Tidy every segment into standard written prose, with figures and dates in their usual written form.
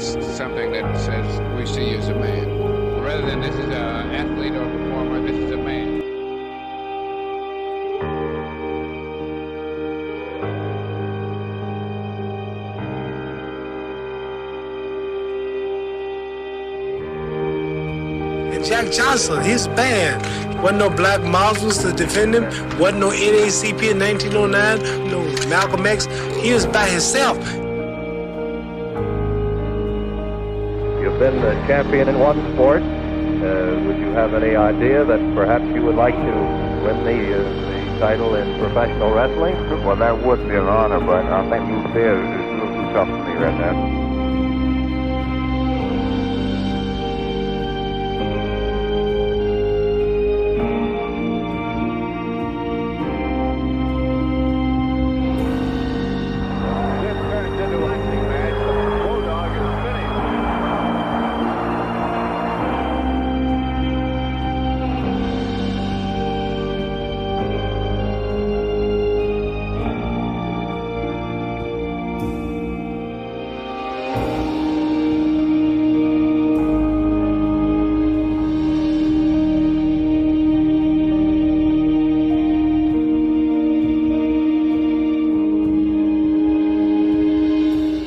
it's something that says we see you as a man. Rather than this is an athlete or a performer, this is a man. Jack Johnson, he's bad. Wasn't no black Muslims to defend him. Wasn't no NAACP in 1909. No Malcolm X. He was by himself. You've been the champion in one sport. Would you have any idea that perhaps you would like to win the title in professional wrestling? Well, that would be an honor, but I think Luke Bear is a little too tough for me right now.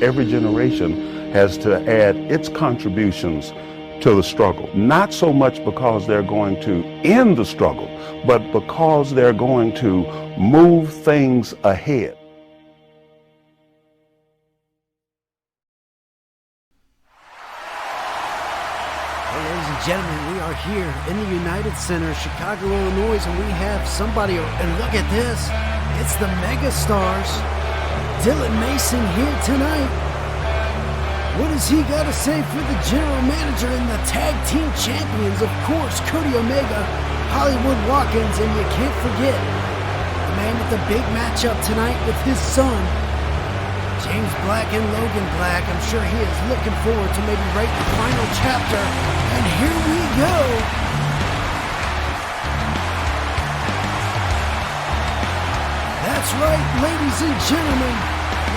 Every generation has to add its contributions to the struggle, not so much because they're going to end the struggle, but because they're going to move things ahead. Ladies and gentlemen, we are here in the United Center, Chicago, Illinois, and we have somebody, and look at this, it's the megastars. Dylan Mason here tonight. What has he got to say for the general manager and the tag team champions? Of course, Cody Omega, Hollywood Watkins, and you can't forget the man with the big matchup tonight with his son, James Black and Logan Black. I'm sure he is looking forward to maybe writing the final chapter. And here we go. That's right, ladies and gentlemen.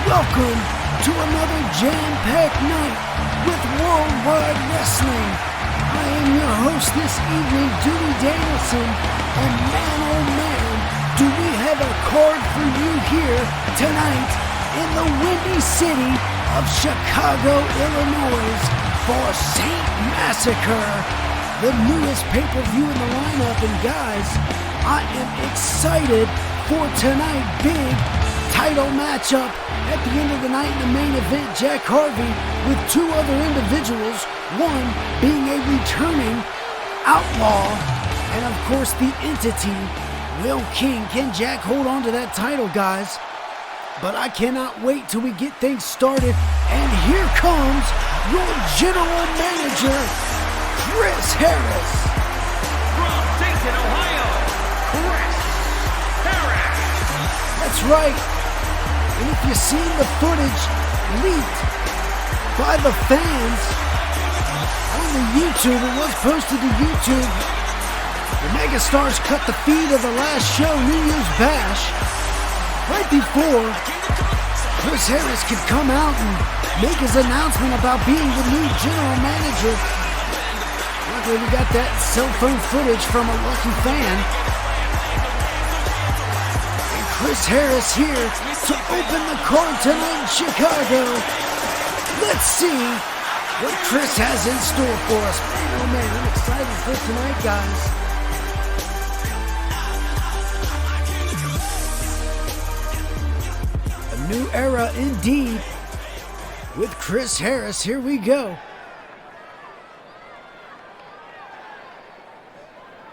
Welcome to another jam-packed night with Worldwide Wrestling. I am your host this evening, Dewey Danielson, and man oh man, do we have a card for you here tonight in the windy city of Chicago, Illinois for St. Massacre, the newest pay-per-view in the lineup. And guys, I am excited for tonight. Big title matchup at the end of the night in the main event. Jack Harvey with two other individuals, one being a returning outlaw, and of course the entity, Will King. Can Jack hold on to that title, guys? But I cannot wait till we get things started. And here comes your general manager, Chris Harris. From Dayton, Ohio, Chris Harris. That's right. And if you've seen the footage leaked by the fans on the YouTube, it was posted to YouTube. The Megastars cut the feed of the last show, New Year's Bash, right before Chris Harris could come out and make his announcement about being the new general manager. Luckily, we got that cell phone footage from a lucky fan. Chris Harris here to open the card tonight in Chicago. Let's see what Chris has in store for us. Man, oh man, I'm excited for tonight, guys. A new era indeed with Chris Harris. Here we go.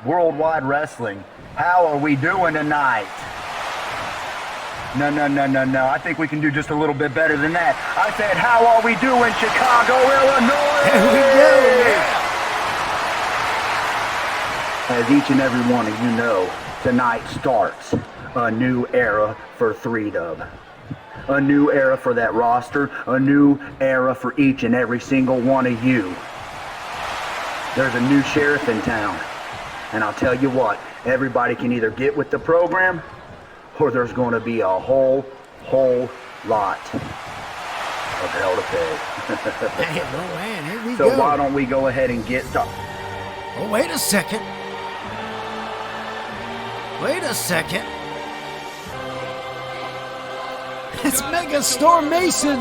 Worldwide Wrestling, how are we doing tonight? No. I think we can do just a little bit better than that. I said, how are we doing, Chicago, Illinois? There we go. As each and every one of you know, tonight starts a new era for 3Dub. A new era for that roster, a new era for each and every single one of you. There's a new sheriff in town, and I'll tell you what, everybody can either get with the program or there's going to be a whole lot of hell to pay. Man, oh man, here we So go. why don't we go ahead and get started? Oh, wait a second. Wait a second. It's Megastar Mason.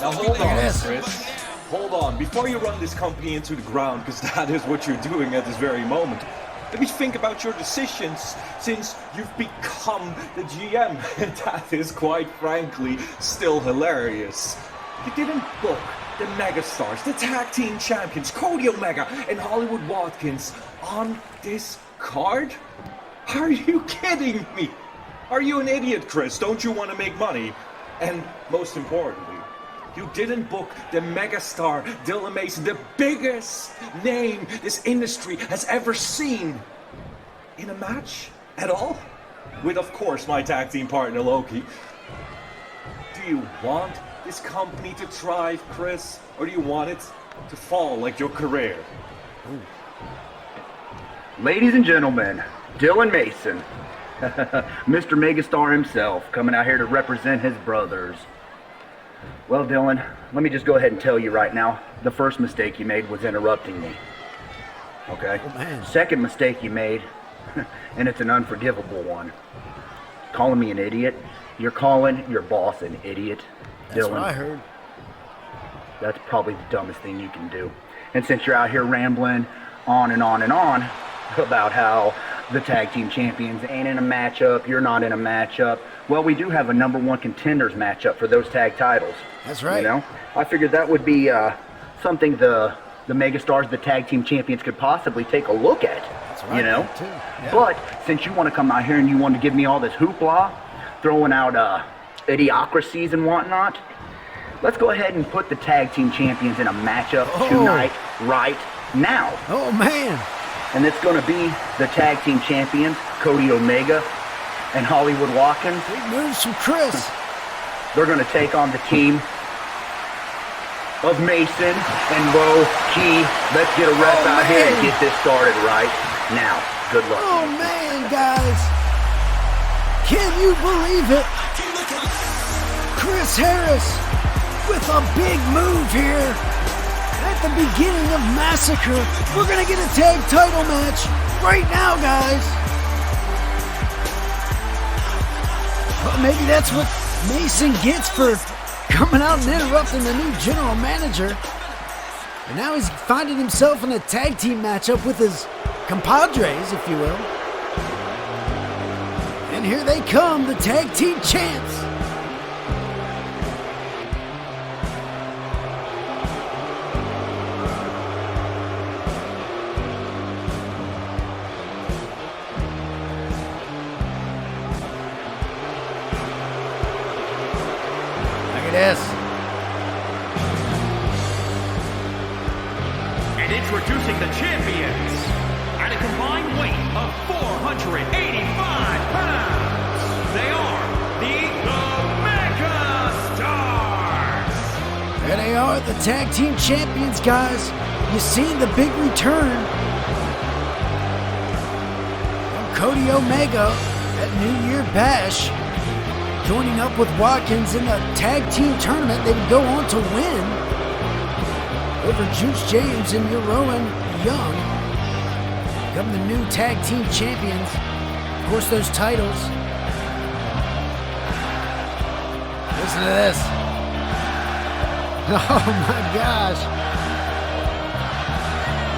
Now hold on, Yes. Chris. Hold on. Before you run this company into the ground, because that is what you're doing at this very moment, let me think about your decisions since you've become the GM. And that is, quite frankly, still hilarious. You didn't book the megastars, the tag team champions, Cody Omega and Hollywood Watkins on this card? Are you kidding me? Are you an idiot, Chris? Don't you want to make money? And most importantly, you didn't book the megastar Dylan Mason, the biggest name this industry has ever seen, in a match at all? With, of course, my tag team partner Loki. Do you want this company to thrive, Chris? Or do you want it to fall like your career? Ladies and gentlemen, Dylan Mason, Mr. Megastar himself, coming out here to represent his brothers. Well, Dylan, let me just go ahead and tell you right now, the first mistake you made was interrupting me. Okay? Oh, man. Second mistake you made, and it's an unforgivable one, calling me an idiot. You're calling your boss an idiot, That's Dylan. what I heard. That's probably the dumbest thing you can do. And since you're out here rambling on and on and on about how the tag team champions ain't in a matchup, you're not in a matchup, well, we do have a number one contenders matchup for those tag titles. That's right. You know, I figured that would be something the megastars, the tag team champions, could possibly take a look at. That's right. You know, Too. Yeah. but since you want to come out here and you want to give me all this hoopla, throwing out idiocracies and whatnot, let's go ahead and put the tag team champions in a matchup tonight, right now. Oh man. And it's going to be the tag team champions, Cody Omega and Hollywood Watkins. Big moves from Chris. They're going to take on the team of Mason and Low Key. Let's get a rep out here and get this started right now. Good luck. Oh man, guys. Can you believe it? Chris Harris with a big move here. At the beginning of Massacre, we're going to get a tag title match right now, guys. Well, maybe that's what Mason gets for coming out and interrupting the new general manager. And now he's finding himself in a tag team matchup with his compadres, if you will. And here they come, the tag team champs. Yes. And introducing the champions at a combined weight of 485 pounds, they are the Megastars. There they are, the tag team champions, guys. You seen the big return from Cody Omega at New Year Bash, joining up with Watkins in the tag team tournament. They would go on to win over Juice James and Jeroen Young, become the new tag team champions. Of course, those titles. Listen to this. Oh my gosh.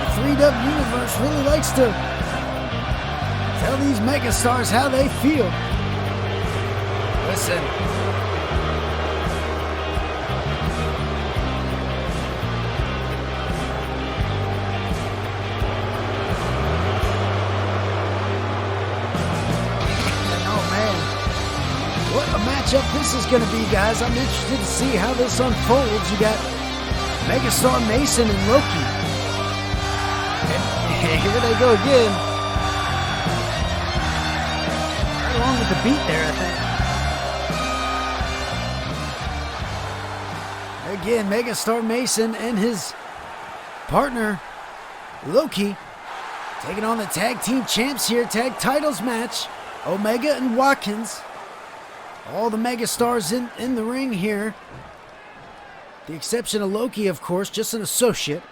The 3W Universe really likes to tell these megastars how they feel. Listen. Oh man. What a matchup this is going to be, guys. I'm interested to see how this unfolds. You got Megastar Mason and Loki. And here they go again. Right along with the beat there, I think. Again, Megastar Mason and his partner, Loki, taking on the tag team champs here. Tag titles match. Omega and Watkins. All the megastars in the ring here. The exception of Loki, of course, just an associate.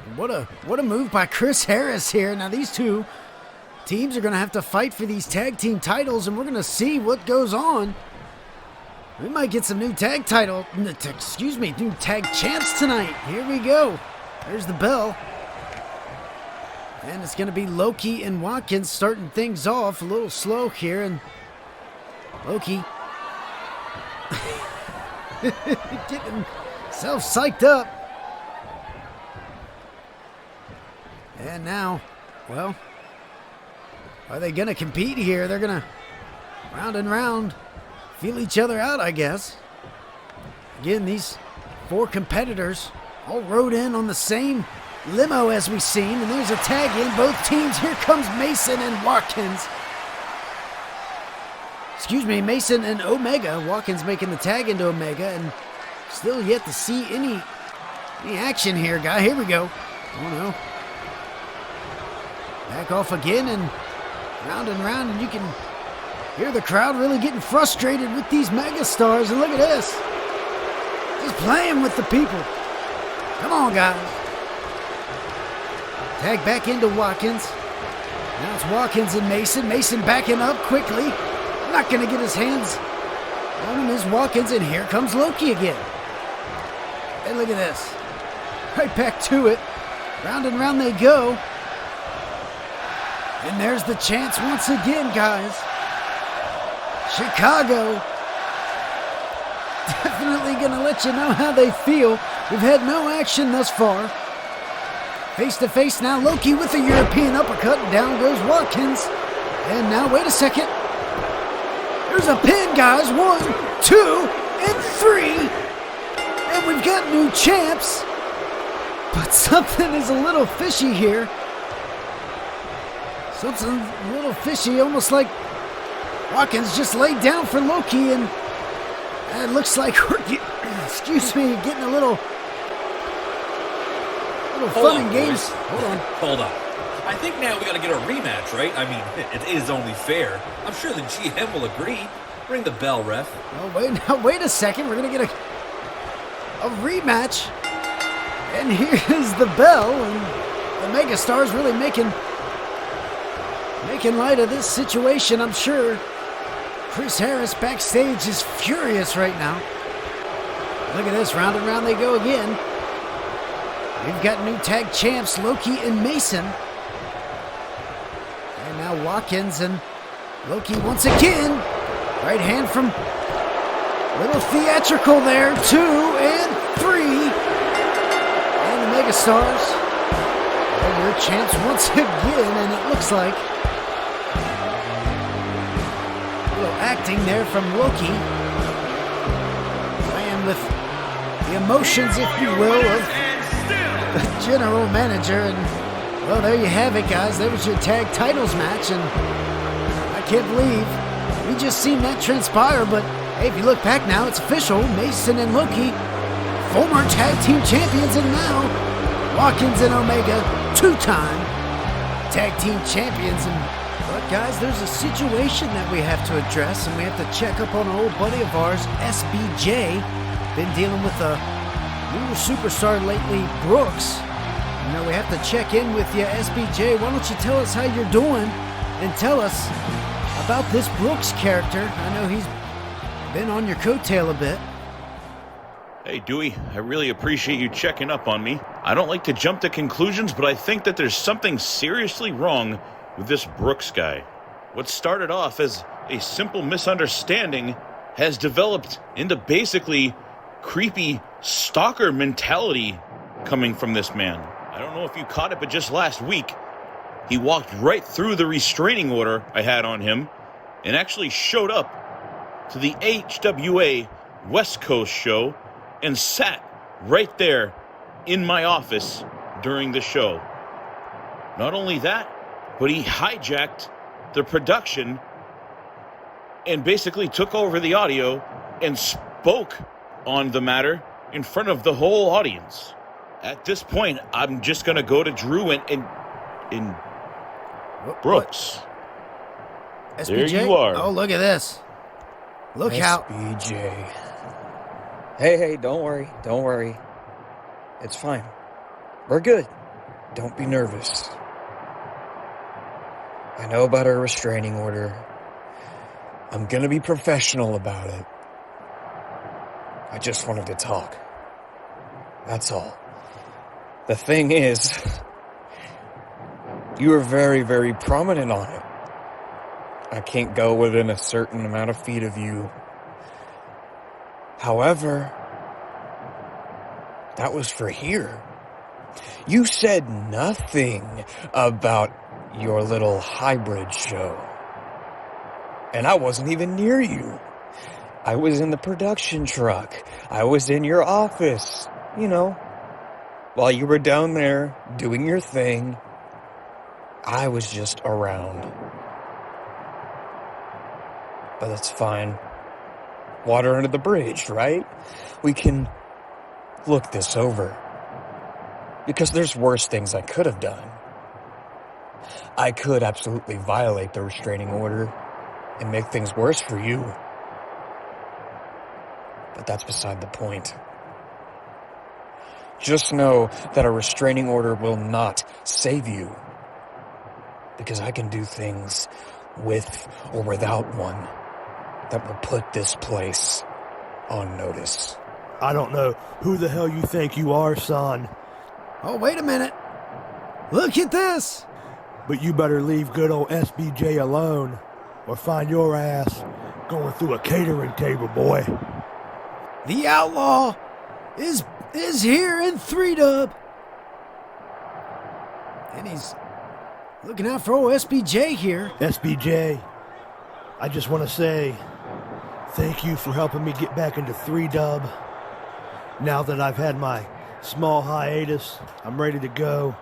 And what a move by Chris Harris here. Now these two teams are going to have to fight for these tag team titles, and we're going to see what goes on. We might get some new new tag champs tonight. Here we go. There's the bell. And it's going to be Loki and Watkins starting things off a little slow here, and Loki getting himself psyched up. And now, well, are they going to compete here? They're going to round and round feel each other out, I guess. Again, these four competitors all rode in on the same limo as we've seen, and there's a tag in both teams. Here comes Mason and Watkins. Excuse me, Mason and Omega. Watkins making the tag into Omega, and still yet to see any action here, guy. Here we go. Oh no. Back off again and round, and you can hear the crowd really getting frustrated with these megastars. And look at this. Just playing with the people. Come on, guys. Tag back into Watkins. Now it's Watkins and Mason. Mason backing up quickly. Not going to get his hands on him is Watkins, and here comes Loki again. Hey, look at this. Right back to it. Round and round they go. And there's the chance once again, guys. Chicago. Definitely going to let you know how they feel. We've had no action thus far. Face to face now, Loki with a European uppercut. Down goes Watkins. And now, wait a second. There's a pin, guys. 1, 2, and 3. And we've got new champs. But something is a little fishy here. Something a little fishy, almost like Watkins just laid down for Loki, and it looks like we're getting a little fun and games. Hold on. I think now we got to get a rematch, right? I mean, it is only fair. I'm sure the GM will agree. Ring the bell, ref. Oh, wait a second. We're going to get a rematch. And here's the bell, and the Megastars really making light of this situation, I'm sure. Chris Harris backstage is furious right now. Look at this, round and round they go again. We've got new tag champs, Loki and Mason. And now Watkins and Loki once again. Right hand from little theatrical there. 2 and 3. And the Megastars. And your champs once again, and it looks like a little acting there from Loki. Playing with the emotions, if you will, of the general manager. And well, there you have it, guys. There was your tag titles match, and I can't believe we just seen that transpire. But hey, if you look back now, it's official. Mason and Loki, former tag team champions, and now Watkins and Omega, two-time tag team champions. But guys, there's a situation that we have to address, and we have to check up on an old buddy of ours, SBJ. Been dealing with a newer superstar lately, Brooks. You know, we have to check in with you, SBJ. Why don't you tell us how you're doing and tell us about this Brooks character? I know he's been on your coattail a bit. Hey, Dewey, I really appreciate you checking up on me. I don't like to jump to conclusions, but I think that there's something seriously wrong with this Brooks guy. What started off as a simple misunderstanding has developed into basically creepy stalker mentality coming from this man. I don't know if you caught it, but just last week, he walked right through the restraining order I had on him and actually showed up to the HWA West Coast show and sat right there in my office during the show. Not only that, but he hijacked the production and basically took over the audio and spoke on the matter in front of the whole audience. At this point, I'm just going to go to Drew and Brooks. SBJ? There you are. Oh, look at this. Look how... SBJ. Hey, don't worry. It's fine. We're good. Don't be nervous. I know about our restraining order. I'm gonna be professional about it. I just wanted to talk. That's all. The thing is, you were very, very prominent on it. I can't go within a certain amount of feet of you. However, that was for here. You said nothing about your little hybrid show. And I wasn't even near you. I was in the production truck. I was in your office, while you were down there doing your thing. I was just around. But that's fine. Water under the bridge, right? We can look this over. Because there's worse things I could have done. I could absolutely violate the restraining order and make things worse for you. But that's beside the point. Just know that a restraining order will not save you. Because I can do things with or without one that will put this place on notice. I don't know who the hell you think you are, son. Oh, wait a minute. Look at this. But you better leave good old SBJ alone or find your ass going through a catering table, boy. The outlaw is here in 3-Dub. And he's looking out for old SBJ here. SBJ, I just want to say thank you for helping me get back into 3-Dub. Now that I've had my small hiatus, I'm ready to go.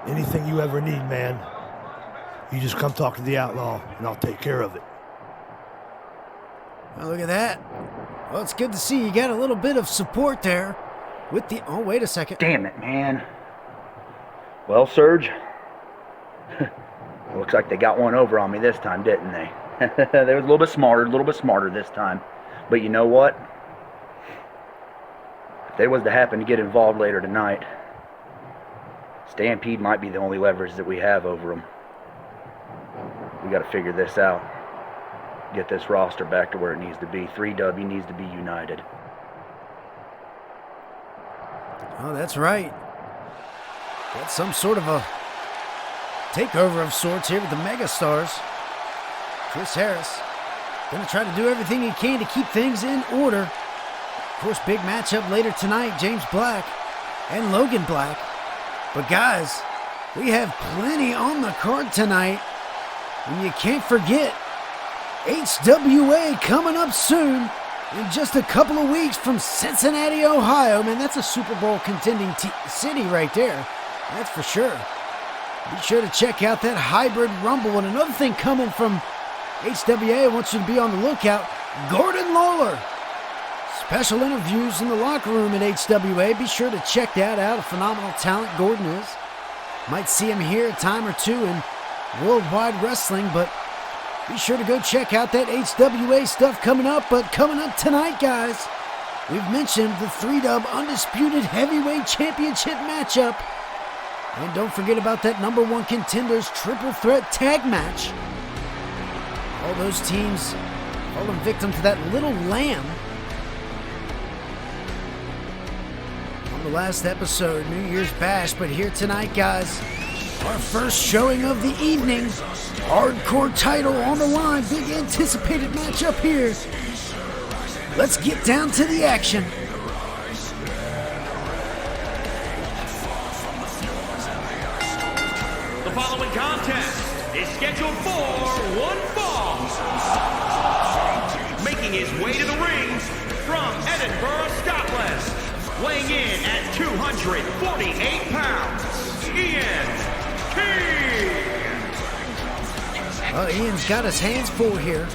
Anything you ever need, man, you just come talk to the outlaw and I'll take care of it. Well, look at that. Well, it's good to see you got a little bit of support there with the... Oh, wait a second. Damn it, man. Well, Serge, looks like they got one over on me this time, didn't they? They were a little bit smarter this time. But you know what? If they was to happen to get involved later tonight, Stampede might be the only leverage that we have over them. We got to figure this out. Get this roster back to where it needs to be. 3W needs to be united. Oh, that's right. Got some sort of a takeover of sorts here with the megastars. Chris Harris going to try to do everything he can to keep things in order. Of course, big matchup later tonight, James Black and Logan Black. But guys, we have plenty on the card tonight. And you can't forget, HWA coming up soon in just a couple of weeks from Cincinnati, Ohio. Man, that's a Super Bowl contending city right there. That's for sure. Be sure to check out that hybrid rumble. And another thing coming from HWA, I want you to be on the lookout. Gordon Lawler. Special interviews in the locker room at HWA. Be sure to check that out. A phenomenal talent Gordon is. Might see him here a time or two in Worldwide Wrestling, but be sure to go check out that HWA stuff coming up. But coming up tonight, guys, we've mentioned the 3-Dub Undisputed Heavyweight Championship matchup. And don't forget about that number one contenders triple threat tag match. All those teams falling victim to that little lamb on the last episode, New Year's Bash. But here tonight, guys, our first showing of the evening. Hardcore title on the line. Big anticipated matchup here. Let's get down to the action. The following contest is scheduled for one fall. Making his way to the ring from Edinburgh, Scotland, weighing in at 248 pounds, Ian King. Well, Ian's got his hands full here.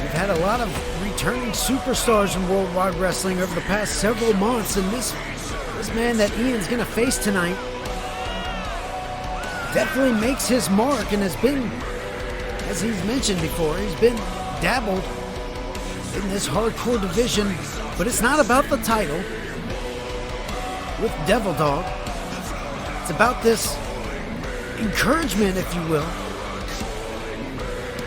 We've had a lot of returning superstars in Worldwide Wrestling over the past several months, and this man that Ian's going to face tonight definitely makes his mark and has been as he's mentioned before, he's been dabbled in this hardcore division, but it's not about the title with Devil Dog. It's about this encouragement, if you will,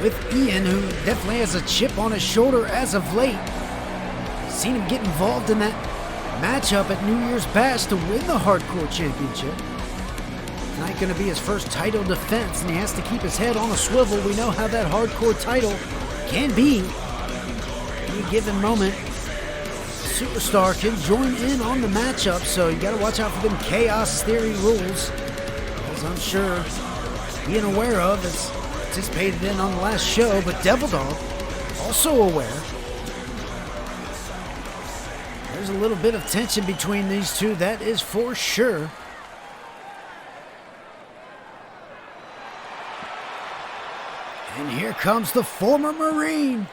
with Ian, who definitely has a chip on his shoulder as of late. Seen him get involved in that matchup at New Year's Bash to win the Hardcore Championship. Tonight going to be his first title defense, and he has to keep his head on a swivel. We know how that Hardcore title can be. Any given moment, superstar can join in on the matchup, so you got to watch out for them Chaos Theory rules, as I'm sure being aware of, as participated in on the last show, but Devil Dog also aware. There's a little bit of tension between these two, that is for sure. And here comes the former Marine.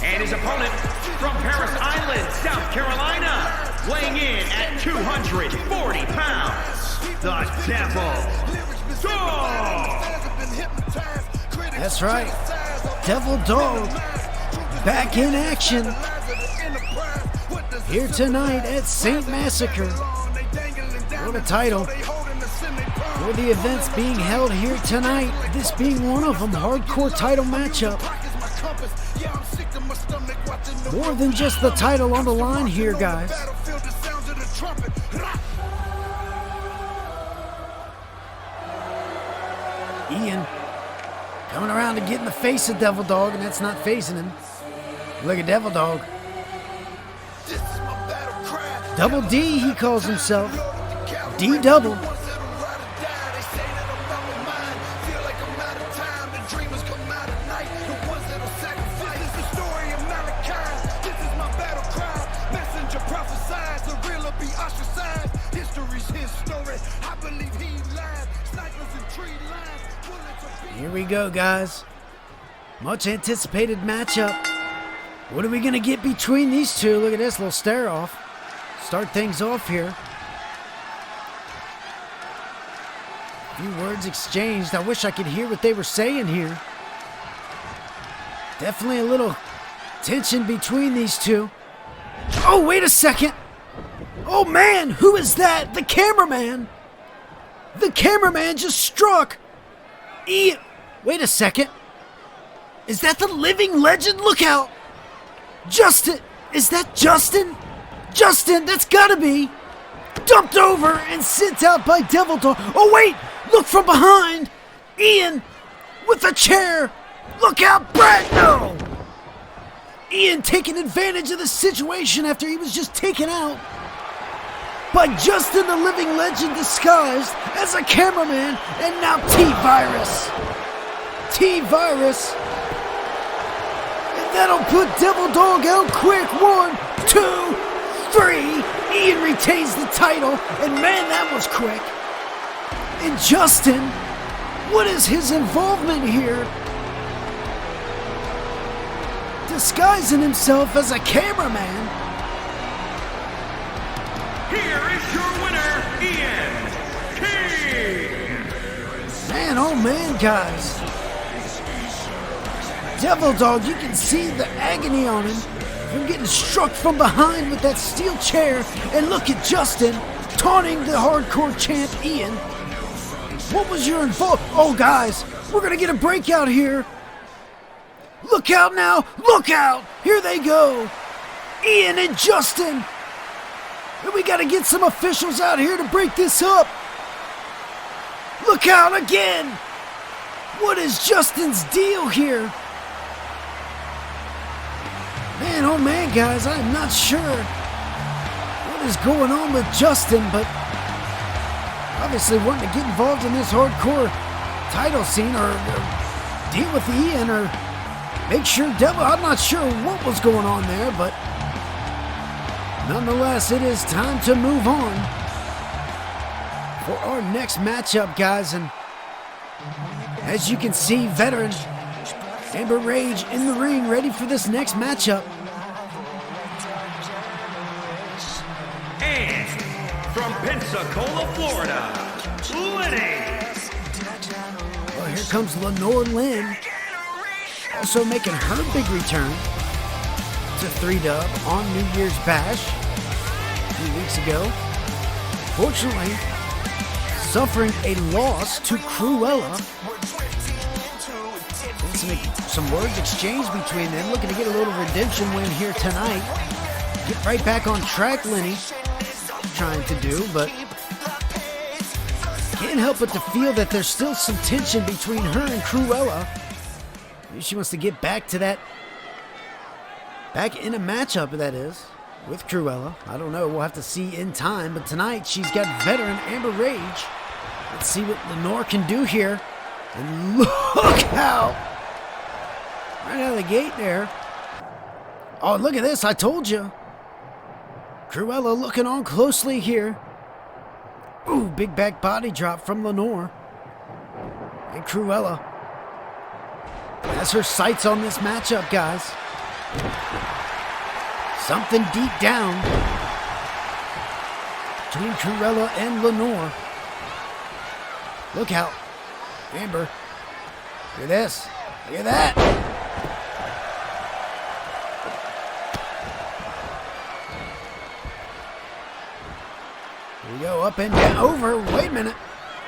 And his opponent from Paris Island, South Carolina, weighing in at 240 pounds, the Devil Dogg. That's right, Devil Dog, back in action here tonight at St. Massacre for the title. For the events being held here tonight, this being one of them, hardcore title matchup. More than just the title on the line here, guys. Ian coming around to get in the face of Devil Dog, and that's not facing him. Look at Devil Dog. Double D, he calls himself. D-double. Here we go, guys. Much anticipated matchup. What are we going to get between these two? Look at this little stare off. Start things off here. A few words exchanged. I wish I could hear what they were saying here. Definitely a little tension between these two. Oh, wait a second. Oh, man, who is that? The cameraman. The cameraman just struck Ian. Wait a second. Is that the living legend? Look out. Justin. Is that Justin? Justin, that's gotta be. Dumped over and sent out by Devil Dog. Oh, wait. Look from behind. Ian with a chair. Look out, Brett. No. Ian taking advantage of the situation after he was just taken out by Justin the Living Legend disguised as a cameraman, and now T-Virus. T-Virus. And that'll put Devil Dog out quick. 1, 2, 3. Ian retains the title, and man, that was quick. And Justin, what is his involvement here? Disguising himself as a cameraman. Here is your winner, Ian King. Man, oh man, guys. Devil Dog, you can see the agony on him from getting struck from behind with that steel chair. And look at Justin taunting the hardcore champ, Ian. What was your involvement? Oh, guys, we're going to get a breakout here. Look out now. Look out. Here they go. Ian and Justin. And we got to get some officials out here to break this up. Look out again. What is Justin's deal here? Man, oh man, guys, I'm not sure what is going on with Justin, but obviously wanting to get involved in this hardcore title scene or deal with Ian or make sure Devil, I'm not sure what was going on there, but nonetheless, it is time to move on for our next matchup, guys. And As you can see, veteran Amber Rage in the ring, ready for this next matchup. And from Pensacola, Florida, Lenny. Well, here comes Lenore Lynn, also making her big return to 3-Dub on New Year's Bash a few weeks ago. Fortunately, suffering a loss to Cruella. Some words exchanged between them, looking to get a little redemption win here tonight. Get right back on track, Lenny, trying to do, but can't help but to feel that there's still some tension between her and Cruella. Maybe she wants to get back to that, back in a matchup, that is, with Cruella. I don't know, we'll have to see in time, but tonight she's got veteran Amber Rage. Let's see what Lenore can do here. And look out! Right out of the gate there. Oh, look at this, I told you. Cruella looking on closely here. Ooh, big back body drop from Lenore. And Cruella has her sights on this matchup, guys. Something deep down between Cruella and Lenore. Look out. Amber. Look at this. Look at that. Here we go. Up and down. Over. Wait a minute.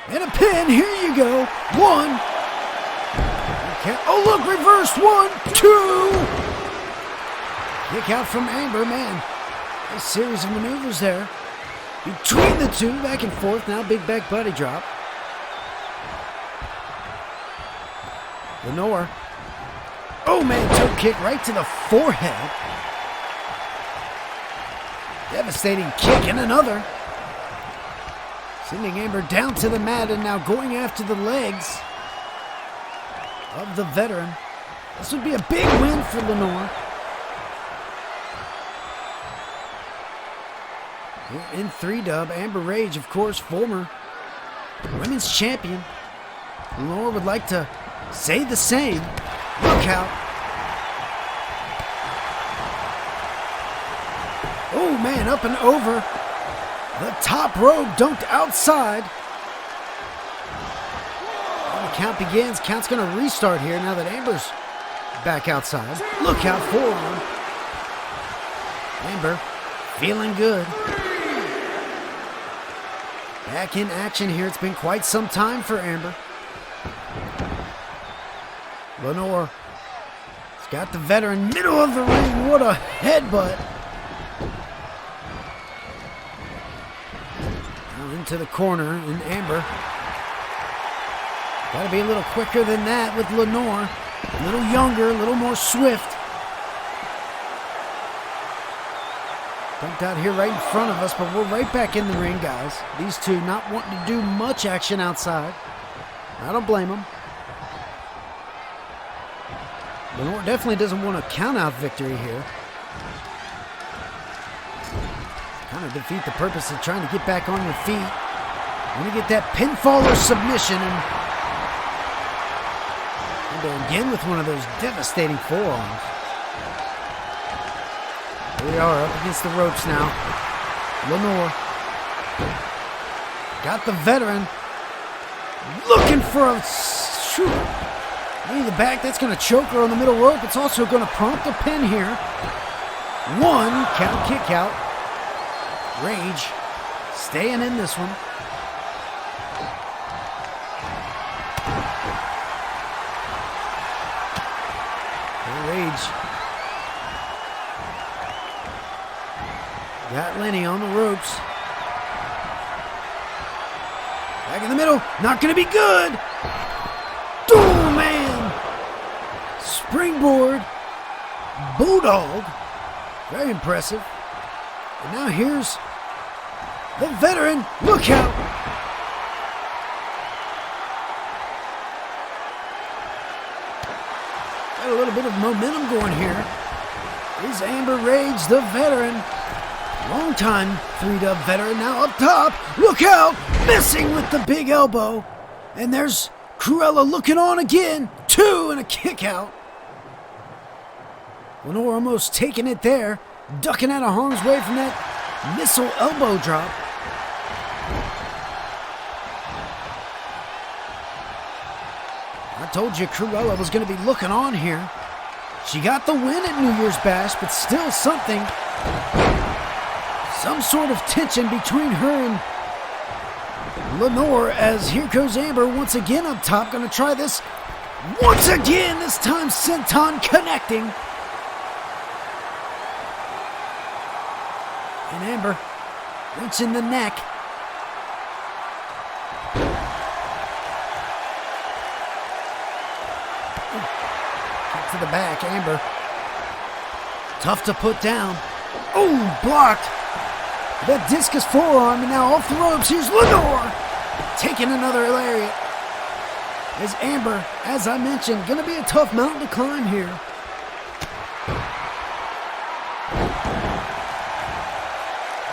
And a pin. Here you go. 1. Okay. Oh, look. Reversed. 1, 2. Kick out from Amber. Man. A series of maneuvers there. Between the two. Back and forth. Now big back body drop. Lenore. Oh, man, toe kick right to the forehead. Devastating kick and another. Sending Amber down to the mat and now going after the legs of the veteran. This would be a big win for Lenore. Here in 3-Dub, Amber Rage, of course, former women's champion. Lenore would like to say the same. Look out. Oh, man, up and over. The top rope dunked outside. And the count begins. Count's going to restart here now that Amber's back outside. Look out, forearm. Amber feeling good. Back in action here. It's been quite some time for Amber. Lenore has got the veteran middle of the ring. What a headbutt. Now into the corner, and Amber got to be a little quicker than that with Lenore. A little younger, a little more swift. Dumped out here right in front of us, but we're right back in the ring, guys. These two not wanting to do much action outside. I don't blame them. Lenore definitely doesn't want a count-out victory here. Kind of defeat the purpose of trying to get back on your feet. Want to get that pinfall or submission, and again with one of those devastating forearms. Here we are up against the ropes now. Lenore got the veteran looking for a shoot. Knee to the back, that's going to choke her on the middle rope. It's also going to prompt a pin here. 1 count, kick out. Rage staying in this one. Rage got Lenny on the ropes. Back in the middle, not going to be good. Oh, man. Springboard. Bulldog. Very impressive. And now here's the veteran. Look out. Got a little bit of momentum going here. Is Amber Rage, the veteran. Long-time 3-Dub veteran, now up top. Look out. Missing with the big elbow. And there's Cruella looking on again. 2 and a kick out. Lenore almost taking it there. Ducking out of harm's way from that missile elbow drop. I told you Cruella was going to be looking on here. She got the win at New Year's Bash, but still something. Some sort of tension between her and Lenore, as here goes Amber once again up top. Going to try this once again, this time Senton connecting. And Amber reaching the neck. Kick to the back, Amber. Tough to put down. Oh, blocked. That discus forearm, and now off the ropes. Here's Lenore taking another lariat. As Amber, as I mentioned, going to be a tough mountain to climb here.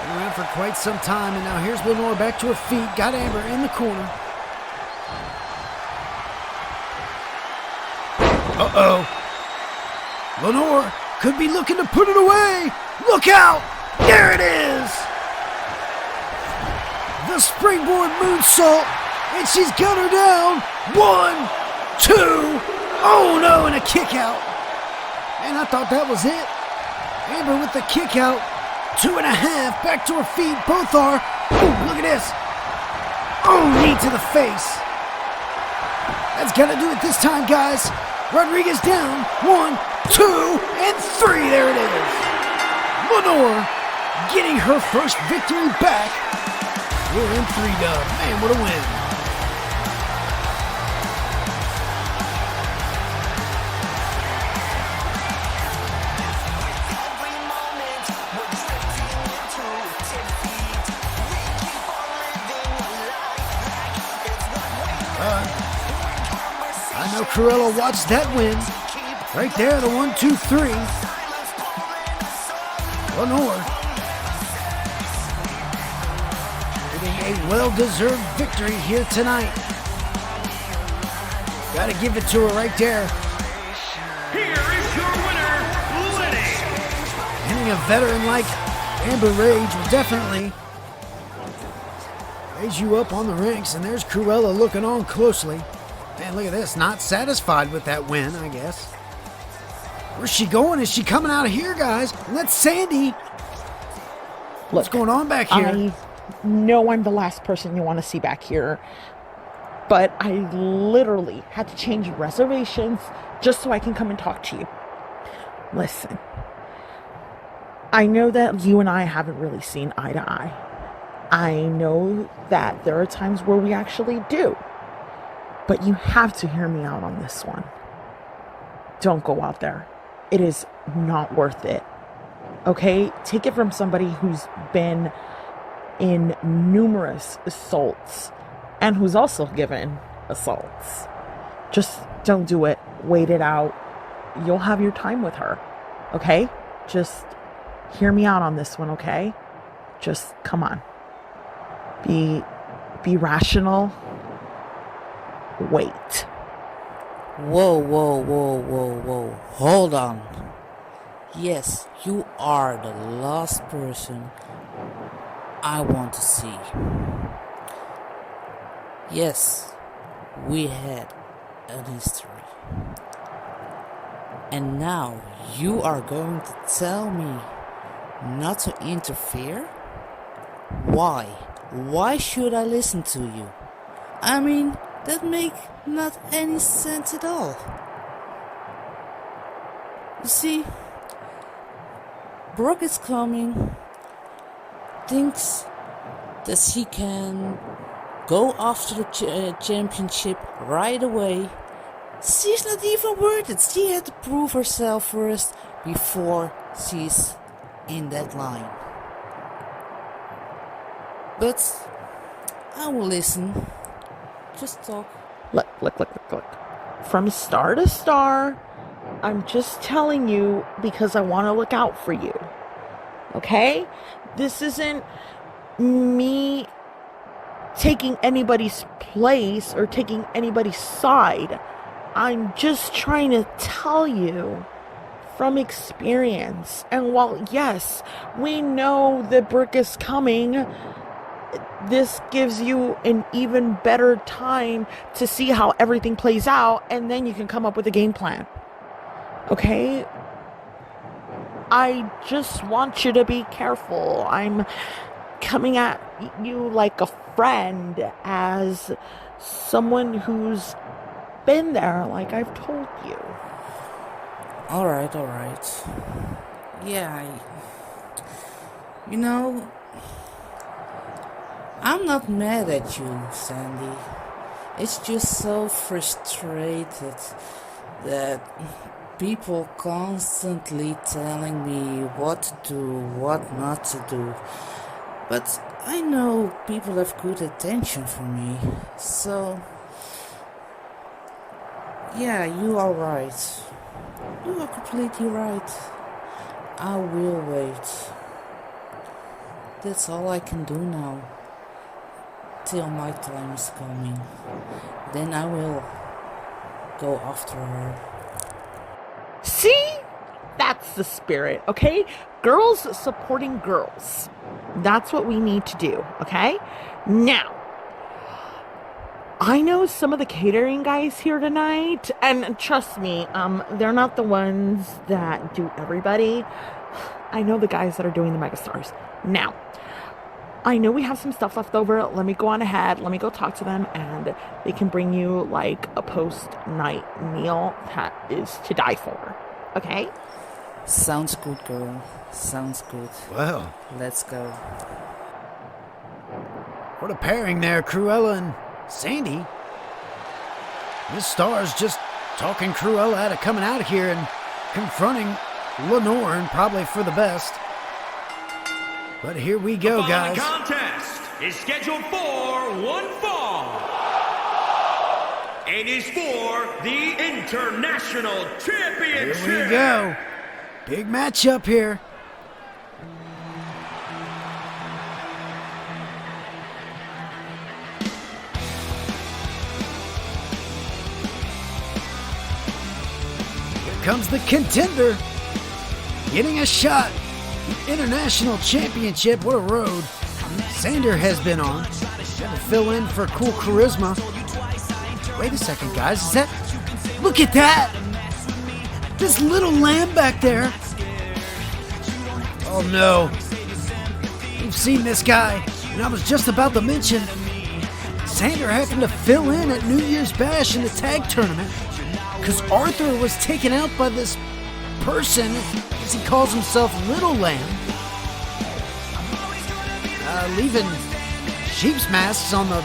Around for quite some time, and now here's Lenore back to her feet. Got Amber in the corner. Uh-oh. Lenore could be looking to put it away. Look out! There it is! The springboard moonsault, and she's got her down. 1, 2, oh no, and a kick out. And I thought that was it. Amber with the kick out. 2.5, back to her feet, both are. Ooh, look at this. Oh, knee to the face. That's gotta do it this time, guys. Rodriguez down. 1, 2, and 3. There it is. Lenore getting her first victory back. We're in 3-dub. Man, what a win. I know Cruella watched that win. Right there, the 1, 2, 3. Lenore getting a well-deserved victory here tonight. Gotta give it to her right there. Here is your winner, Lenny. Hitting a veteran like Amber Rage will definitely raise you up on the ranks, and there's Cruella looking on closely. Man, look at this. Not satisfied with that win, I guess. Where's she going? Is she coming out of here, guys? And that's Sandy. What's going on back here? I know I'm the last person you want to see back here, but I literally had to change reservations just so I can come and talk to you. Listen, I know that you and I haven't really seen eye to eye. I know that there are times where we actually do. But you have to hear me out on this one. Don't go out there. It is not worth it. Okay? Take it from somebody who's been in numerous assaults and who's also given assaults. Just don't do it. Wait it out. You'll have your time with her. Okay? Just hear me out on this one, okay? Just come on. Be rational. Wait. Whoa. Hold on. Yes, you are the last person I want to see. Yes, we had a history. And now you are going to tell me not to interfere? Why? Why should I listen to you? I mean, that make not any sense at all. You see, Brooke is coming, thinks that she can go after the championship right away. She's not even worth it. She had to prove herself first before she's in that line. But I will listen. Just talk. Look. From star to star, I'm just telling you because I want to look out for you. Okay? This isn't me taking anybody's place or taking anybody's side. I'm just trying to tell you from experience. And while, yes, we know that Brooke is coming, this gives you an even better time to see how everything plays out, and then you can come up with a game plan. Okay? I just want you to be careful. I'm coming at you like a friend, as someone who's been there, like I've told you. Alright. Yeah, you know, I'm not mad at you, Sandy. It's just so frustrated that people constantly telling me what to do, what not to do. But I know people have good attention for me, so yeah, you are right. You are completely right. I will wait. That's all I can do now. Till my time is coming. Then I will go after her. See? That's the spirit, okay? Girls supporting girls. That's what we need to do, okay? Now, I know some of the catering guys here tonight, and trust me, they're not the ones that do everybody. I know the guys that are doing the megastars. Now, I know we have some stuff left over. Let me go on ahead. Let me go talk to them, and they can bring you like a post-night meal that is to die for. Okay? Sounds good, girl. Sounds good. Well, let's go. What a pairing there, Cruella and Sandy. This star's just talking Cruella out of coming out of here and confronting Lenore, and probably for the best. But here we go, guys. The contest is scheduled for one fall. It is for the International Championship. Here we go. Big matchup here. Here comes the contender, getting a shot. The International Championship. What a road Sander has been on. Had to fill in for cool charisma. Wait a second, guys. Is that... Look at that! This little lamb back there. Oh no. We've seen this guy. And I was just about to mention, Sander happened to fill in at New Year's Bash in the tag tournament because Arthur was taken out by this person, as he calls himself, Little Lamb, leaving sheep's masks on the...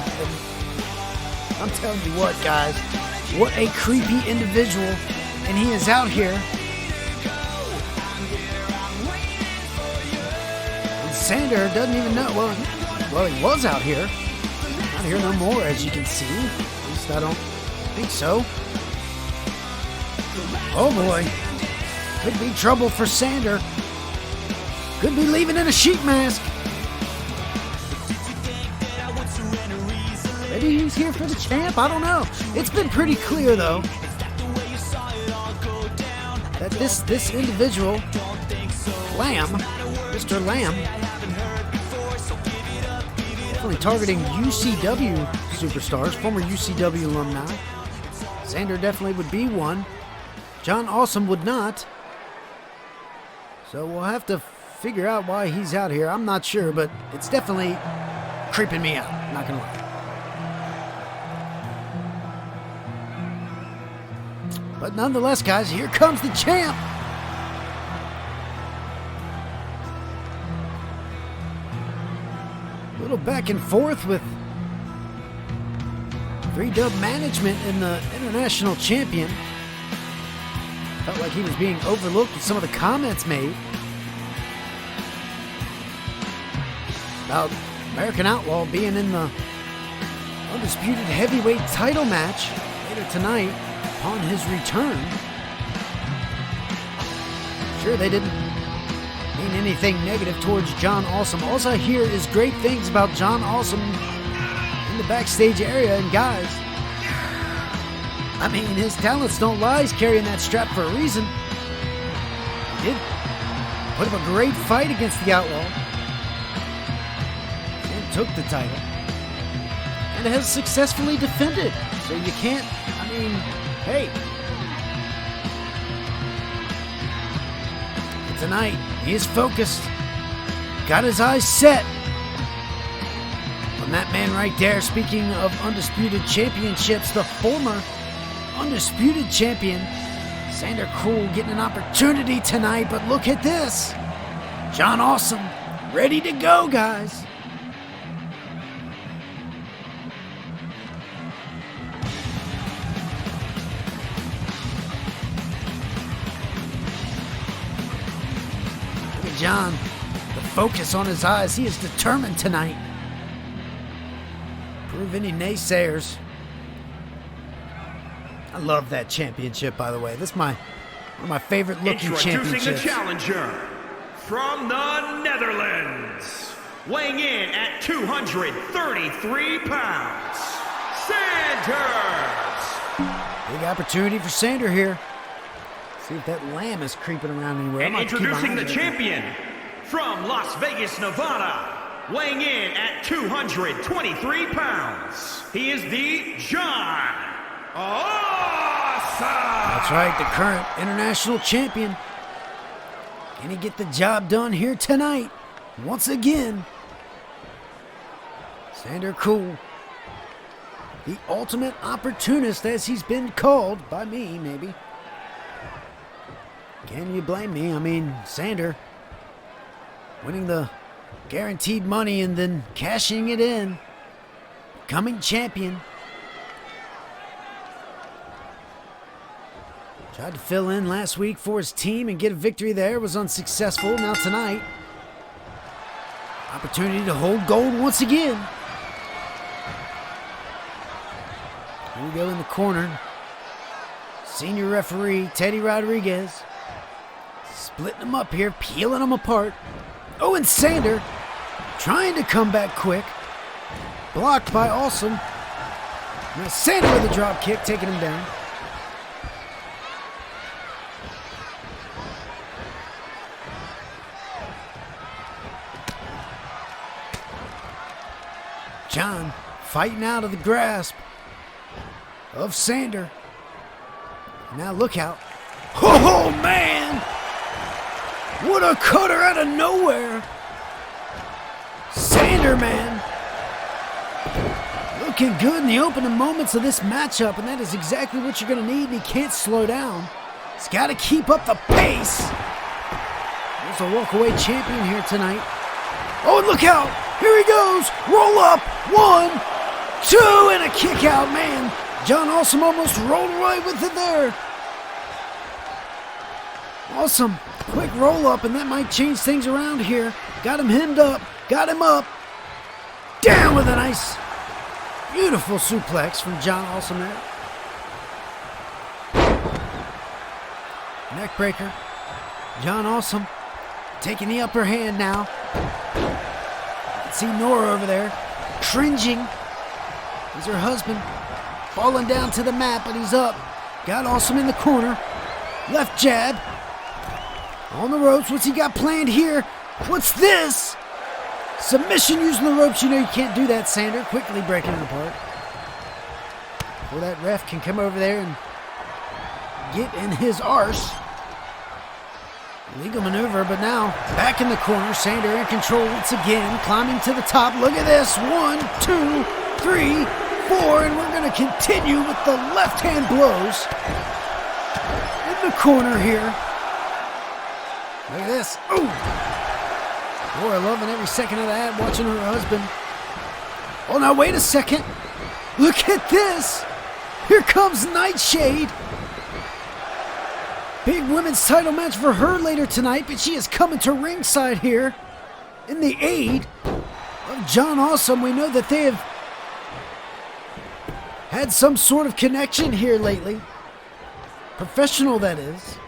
I'm telling you what, guys, what a creepy individual, and he is out here. And Sander doesn't even know. Well, he was out here. Not here no more, as you can see. At least I don't think so. Oh boy. Could be trouble for Sander. Could be leaving in a sheep mask. Maybe he's here for the champ. I don't know. It's been pretty clear, though, that this individual, Lamb, Mr. Lamb, definitely targeting UCW superstars, former UCW alumni. Sander definitely would be one. John Awesome would not. So we'll have to figure out why he's out here. I'm not sure, but it's definitely creeping me out. Not gonna lie. But nonetheless, guys, here comes the champ. A little back and forth with 3-Dub management in the International Champion. Felt like he was being overlooked with some of the comments made about American Outlaw being in the Undisputed Heavyweight title match later tonight upon his return. Sure, they didn't mean anything negative towards John Awesome. All I hear is great things about John Awesome in in the backstage area. And guys, I mean, his talents don't lie. He's carrying that strap for a reason. He did put up a great fight against the Outlaw and took the title, and has successfully defended. So you can't, I mean, hey. Tonight, he is focused. Got his eyes set on that man right there. Speaking of Undisputed Championships, the former Undisputed Champion, Xander Cool, getting an opportunity tonight. But look at this. John Awesome, ready to go, guys. Look at John, the focus on his eyes. He is determined tonight. Prove any naysayers. I love that championship, by the way. This is one of my favorite looking championships. Introducing the challenger from the Netherlands, weighing in at 233 pounds, Sanders. Big opportunity for Sander here. See if that lamb is creeping around anywhere. And introducing the champion from Las Vegas, Nevada, weighing in at 223 pounds. He is the John Awesome! That's right, the current international champion. Can he get the job done here tonight? Once again, Xander Cool, the ultimate opportunist, as he's been called by me, maybe. Can you blame me? I mean, Xander winning the guaranteed money and then cashing it in, becoming champion. Tried to fill in last week for his team and get a victory there. Was unsuccessful. Now tonight, opportunity to hold gold once again. Here we go in the corner. Senior referee Teddy Rodriguez. Splitting them up here, peeling them apart. Oh, and Sander trying to come back quick. Blocked by Awesome. Now Sander with a drop kick, taking him down. John fighting out of the grasp of Sander. Now look out. Oh, man! What a cutter out of nowhere. Sander, man. Looking good in the opening moments of this matchup, and that is exactly what you're going to need. He can't slow down. He's got to keep up the pace. There's a walkaway champion here tonight. Oh, and look out. Here he goes. Roll up. 1, 2, and a kick out, man. John Awesome almost rolled away with it there. Awesome. Quick roll up, and that might change things around here. Got him hemmed up. Got him up. Down with a nice, beautiful suplex from John Awesome there. Neckbreaker. John Awesome taking the upper hand now. See Nora over there, cringing. He's her husband, falling down to the mat, but he's up. Got Awesome in the corner. Left jab. On the ropes. What's he got planned here? What's this? Submission using the ropes. You know you can't do that, Sander. Quickly breaking it apart. Before that ref can come over there and get in his arse. Legal maneuver, but now back in the corner. Sander in control once again, climbing to the top. Look at this. 1, 2, 3, 4, and we're going to continue with the left-hand blows in the corner here. Look at this. Ooh. Boy, loving every second of that, watching her husband. Oh, now wait a second. Look at this. Here comes Nightshade. Big women's title match for her later tonight, but she is coming to ringside here in the aid of John Awesome. We know that they have had some sort of connection here lately. Professional, that is.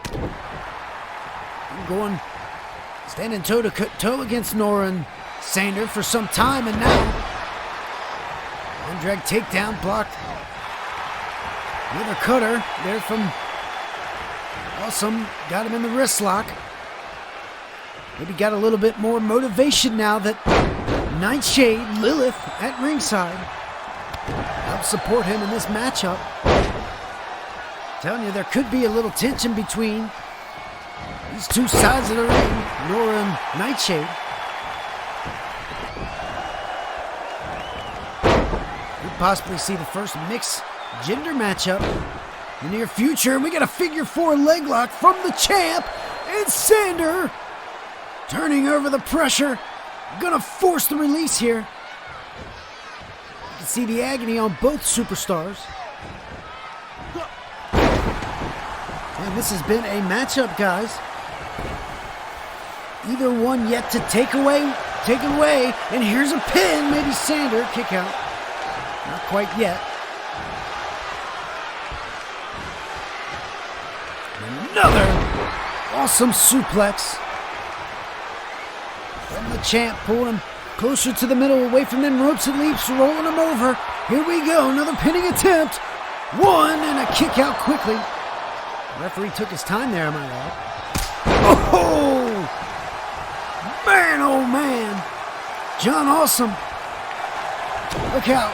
Going, standing toe-to-toe against Nora and Sander for some time, and now Hand drag takedown blocked. Another cutter there from Awesome. Got him in the wrist lock. Maybe got a little bit more motivation now that Nightshade, Lilith at ringside help support him in this matchup. Telling you, there could be a little tension between these two sides of the ring, Lenore and Nightshade. Could possibly see the first mixed gender matchup in the near future. We got a figure 4 leg lock from the champ, and Sander turning over the pressure, gonna force the release here. You can see the agony on both superstars. And this has been a matchup, guys. Either one yet to take it away, and here's a pin, maybe Sander, kick out. Not quite yet. Another awesome suplex from the champ, pulling him closer to the middle, away from them ropes and leaps, rolling him over. Here we go, another pinning attempt. One, and a kick out quickly. Referee took his time there, am I right? Oh, man, oh man. John Awesome. Look out.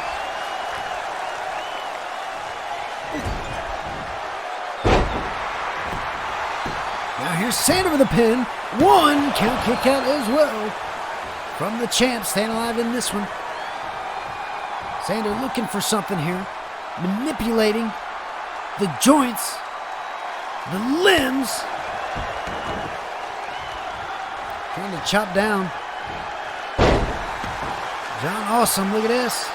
Now here's Sander with a pin. One, count kick out as well. From the champ, staying alive in this one. Sander looking for something here. Manipulating the joints, the limbs. Trying to chop down John Awesome, look at this.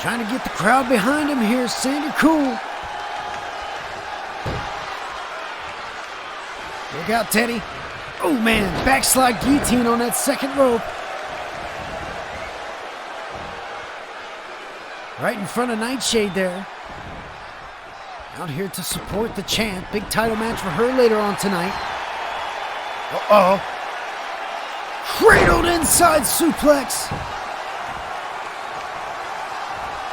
Trying to get the crowd behind him here. Sander cool. Look out, Teddy. Oh, man. Backslide guillotine on that second rope. Right in front of Nightshade there. Out here to support the champ. Big title match for her later on tonight. Uh-oh. Cradled inside suplex.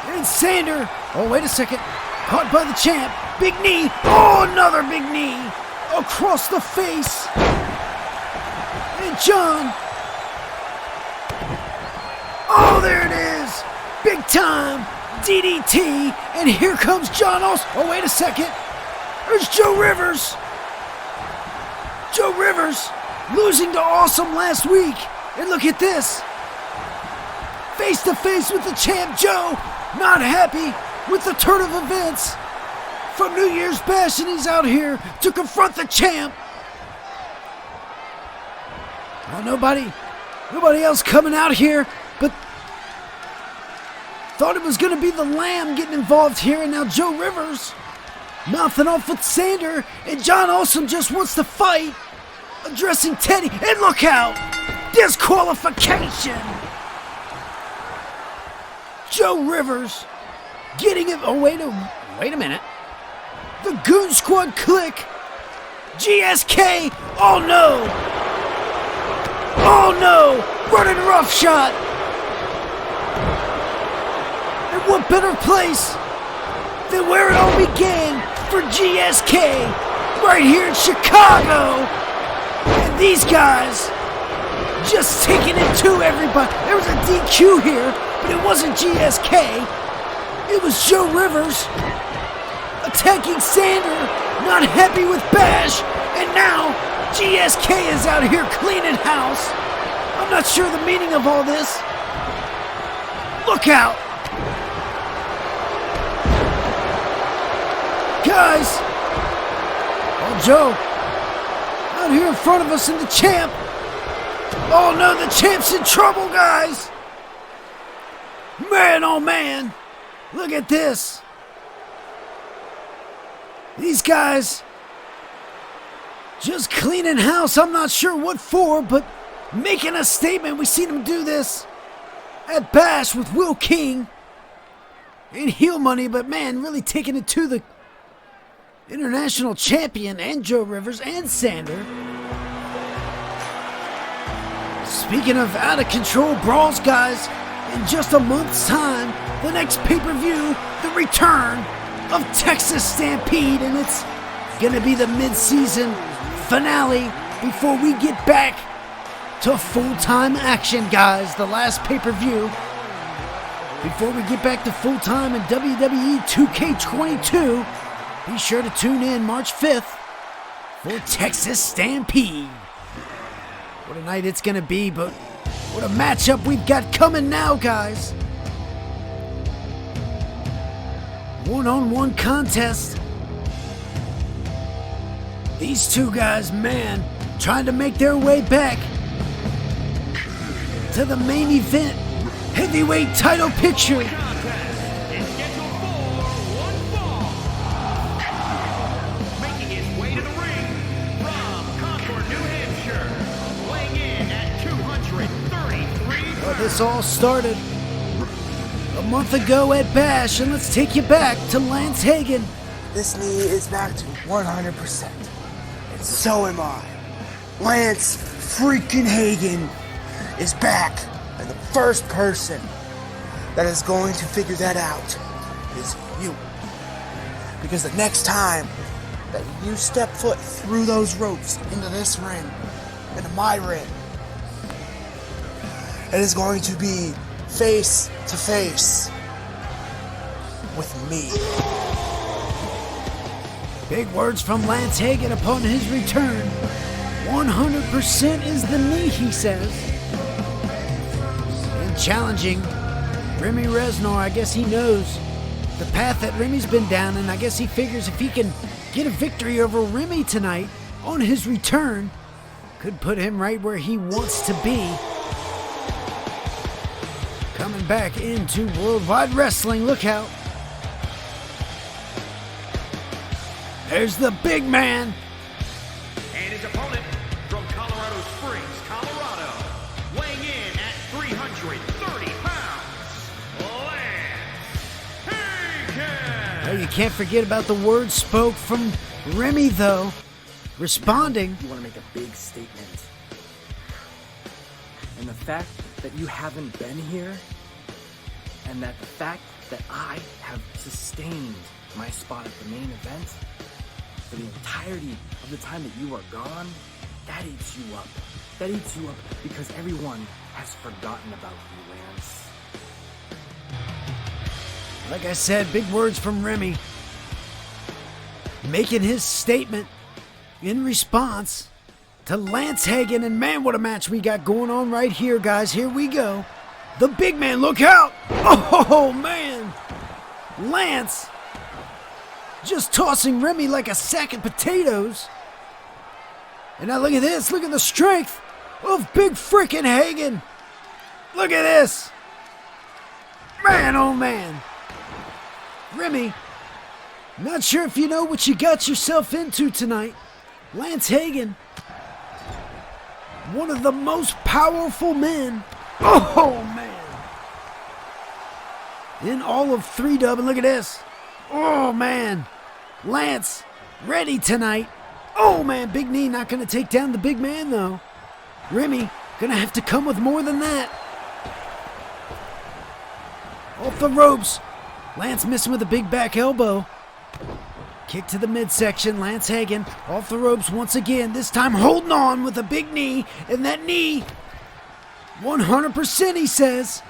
And Sander. Oh, wait a second. Caught by the champ. Big knee. Oh, another big knee. Across the face. And John. Oh, there it is. Big time. DDT. And here comes John Awesome. Oh, wait a second. There's Joe Rivers. Joe Rivers losing to Awesome last week. And look at this. Face to face with the champ, Joe. Not happy with the turn of events from New Year's Bash, and he's out here to confront the champ. Well, nobody else coming out here, but thought it was going to be the Lamb getting involved here, and now Joe Rivers mouthing off with Sander, and John Awesome just wants to fight, addressing Teddy, and look out! Disqualification! Joe Rivers getting him. Oh, wait a minute. The Goon Squad click. GSK. Oh no. Oh no. Running roughshot. And what better place than where it all began for GSK? Right here in Chicago. And these guys just taking it to everybody. There was a DQ here, but it wasn't GSK. It was Joe Rivers attacking Sander, not happy with Bash, and now GSK is out here cleaning house. I'm not sure the meaning of all this. Look out! Guys! Oh, Joe, out here in front of us and the champ. Oh no, the champ's in trouble, guys! Man, oh man! Look at this! These guys just cleaning house. I'm not sure what for, but making a statement. We've seen them do this at Bash with Will King and Heel Money, but man, really taking it to the international champion and Joe Rivers and Sander. Speaking of out of control brawls, guys, in just a month's time, the next pay-per-view, the return of Texas Stampede, and it's gonna be the mid-season finale before we get back to full-time action, guys. The last pay-per-view before we get back to full-time in WWE 2K22. Be sure to tune in March 5th for Texas Stampede. What a night it's gonna be, but what a matchup we've got coming now, guys. One-on-one contest. These two guys, man, trying to make their way back to the main event heavyweight title picture. Making his way to the ring from Concord, New Hampshire, weighing in at 233 Well, this all started a month ago at Bash, and let's take you back to Lance Hagan. This knee is back to 100%. And so am I. Lance freaking Hagan is back. And the first person that is going to figure that out is you. Because the next time that you step foot through those ropes into this ring, into my ring, it is going to be face to face with me. Big words from Lance Hagan upon his return. 100% is the knee, he says. And challenging Remy Reznor. I guess he knows the path that Remy's been down, and I guess he figures if he can get a victory over Remy tonight on his return, could put him right where he wants to be. Coming back into Worldwide Wrestling, look out. There's the big man. And his opponent from Colorado Springs, Colorado, weighing in at 330 pounds, Lance Hagan. Well, you can't forget about the words spoke from Remy, though. Responding. You want to make a big statement. And the fact that you haven't been here, and that the fact that I have sustained my spot at the main event for the entirety of the time that you are gone, that eats you up. That eats you up because everyone has forgotten about you, Lance. Like I said, big words from Remy. Making his statement in response to Lance Hagan, and man, what a match we got going on right here, guys. Here we go. The big man, look out! Oh, man! Lance just tossing Remy like a sack of potatoes. And now look at this. Look at the strength of big freaking Hagan. Look at this. Man, oh, man. Remy, not sure if you know what you got yourself into tonight. Lance Hagan, one of the most powerful men, oh man, in all of 3-Dub. And look at this. Oh man, Lance ready tonight. Oh man, big knee, not going to take down the big man though. Remy going to have to come with more than that. Off the ropes. Lance missing with a big back elbow. Kick to the midsection. Lance Hagan off the ropes once again. This time holding on with a big knee. And that knee, 100% he says.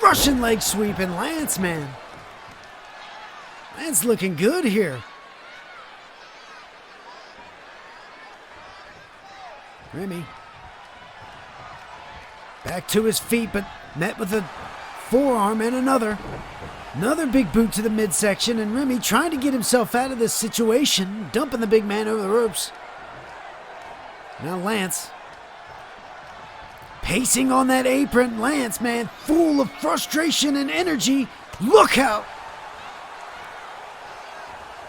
Russian leg sweep. And Lance, man. Lance looking good here. Remy back to his feet, but met with a forearm and another big boot to the midsection, and Remy trying to get himself out of this situation, dumping the big man over the ropes. Now Lance pacing on that apron. Lance, man, full of frustration and energy. Look out!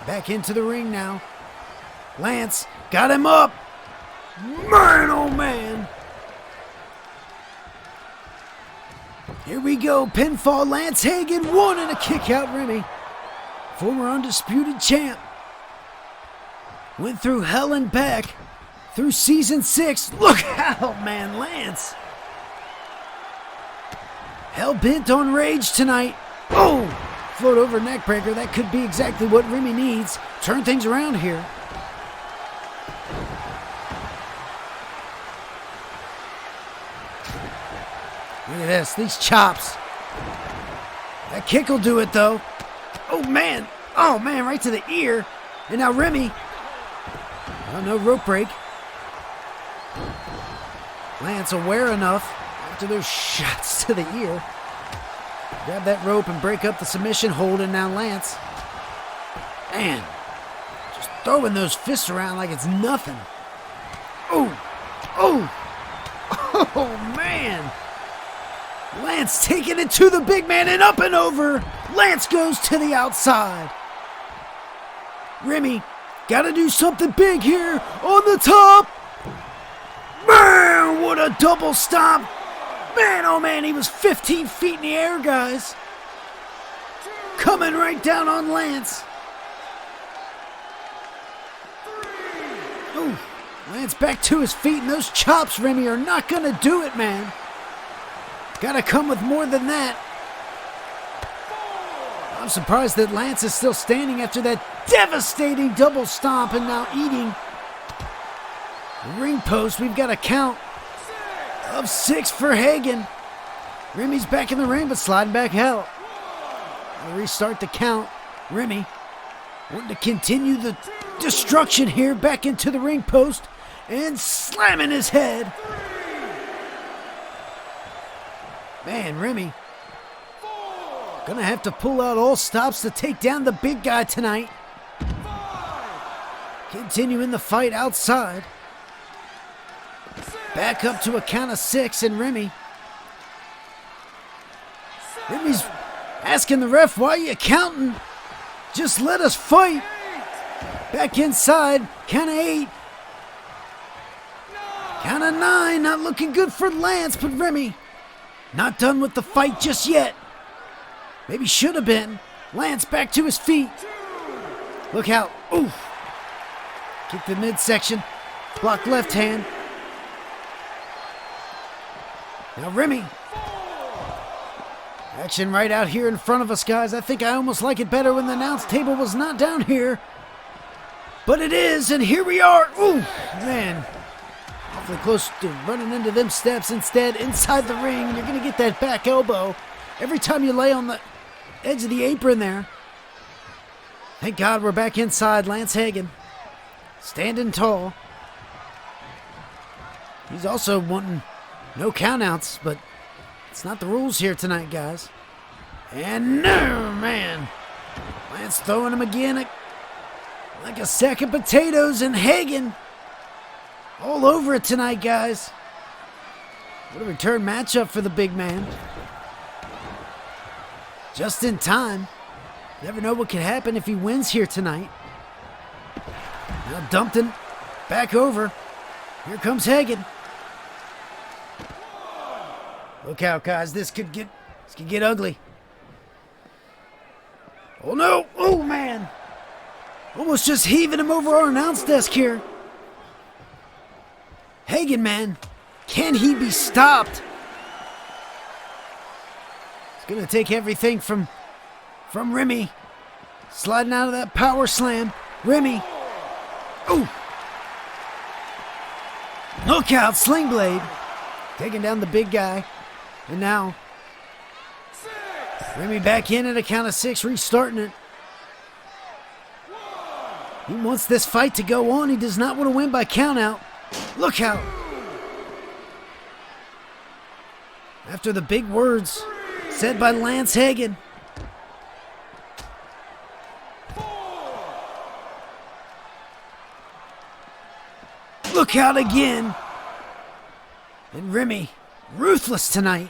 Back into the ring now. Lance got him up. Man, oh man. Here we go. Pinfall. Lance Hagan won and a kick out Remy. Former Undisputed champ. Went through hell and back. Through season 6. Look out, man. Lance. Hell bent on rage tonight. Oh! Float over neckbreaker. That could be exactly what Remy needs. Turn things around here. Look at this. These chops. That kick will do it, though. Oh, man. Oh, man, right to the ear. And now Remy. Oh, no rope break. Lance aware enough after those shots to the ear. Grab that rope and break up the submission hold, and now Lance. Man, just throwing those fists around like it's nothing. Oh, oh, oh, man. Lance taking it to the big man and up and over. Lance goes to the outside. Remy, gotta do something big here on the top. Man, what a double stomp. Man, oh man, he was 15 feet in the air, guys. Coming right down on Lance. Ooh, Lance back to his feet, and those chops, Remy, are not going to do it, man. Gotta come with more than that. I'm surprised that Lance is still standing after that devastating double stomp and now eating. Ring post, we've got a count of 6 for Hagan. Remy's back in the ring, but sliding back out. I'll restart the count. Remy wanting to continue the destruction here, back into the ring post and slamming his head. Man, Remy gonna have to pull out all stops to take down the big guy tonight. Continuing the fight outside. Back up to a count of 6, and Remy's asking the ref, why are you counting? Just let us fight. Back inside, count of 8. Count of 9, not looking good for Lance, but Remy not done with the fight just yet. Maybe should have been. Lance back to his feet. Look out. Oof. Kick the midsection. Block left hand. Now Remy. Action right out here in front of us, guys. I think I almost like it better when the announce table was not down here. But it is, and here we are. Ooh, man. Awfully close to running into them steps. Instead, inside the ring, you're going to get that back elbow every time you lay on the edge of the apron there. Thank God we're back inside. Lance Hagan standing tall. He's also wanting no countouts, but it's not the rules here tonight, guys. And no, man. Lance throwing him again like a sack of potatoes, and Hagan all over it tonight, guys. What a return matchup for the big man. Just in time. Never know what can happen if he wins here tonight. Now dumped him back over. Here comes Hagan. Look out, guys. This could get ugly. Oh no! Oh man! Almost just heaving him over our announce desk here. Hagan, man, can he be stopped? It's gonna take everything from Remy. Sliding out of that power slam. Remy. Ooh! Look out, Sling Blade. Taking down the big guy. And now Remy back in at a count of 6, restarting it. He wants this fight to go on. He does not want to win by count out. Look out. After the big words said by Lance Hagan. Look out again. And Remy, ruthless tonight.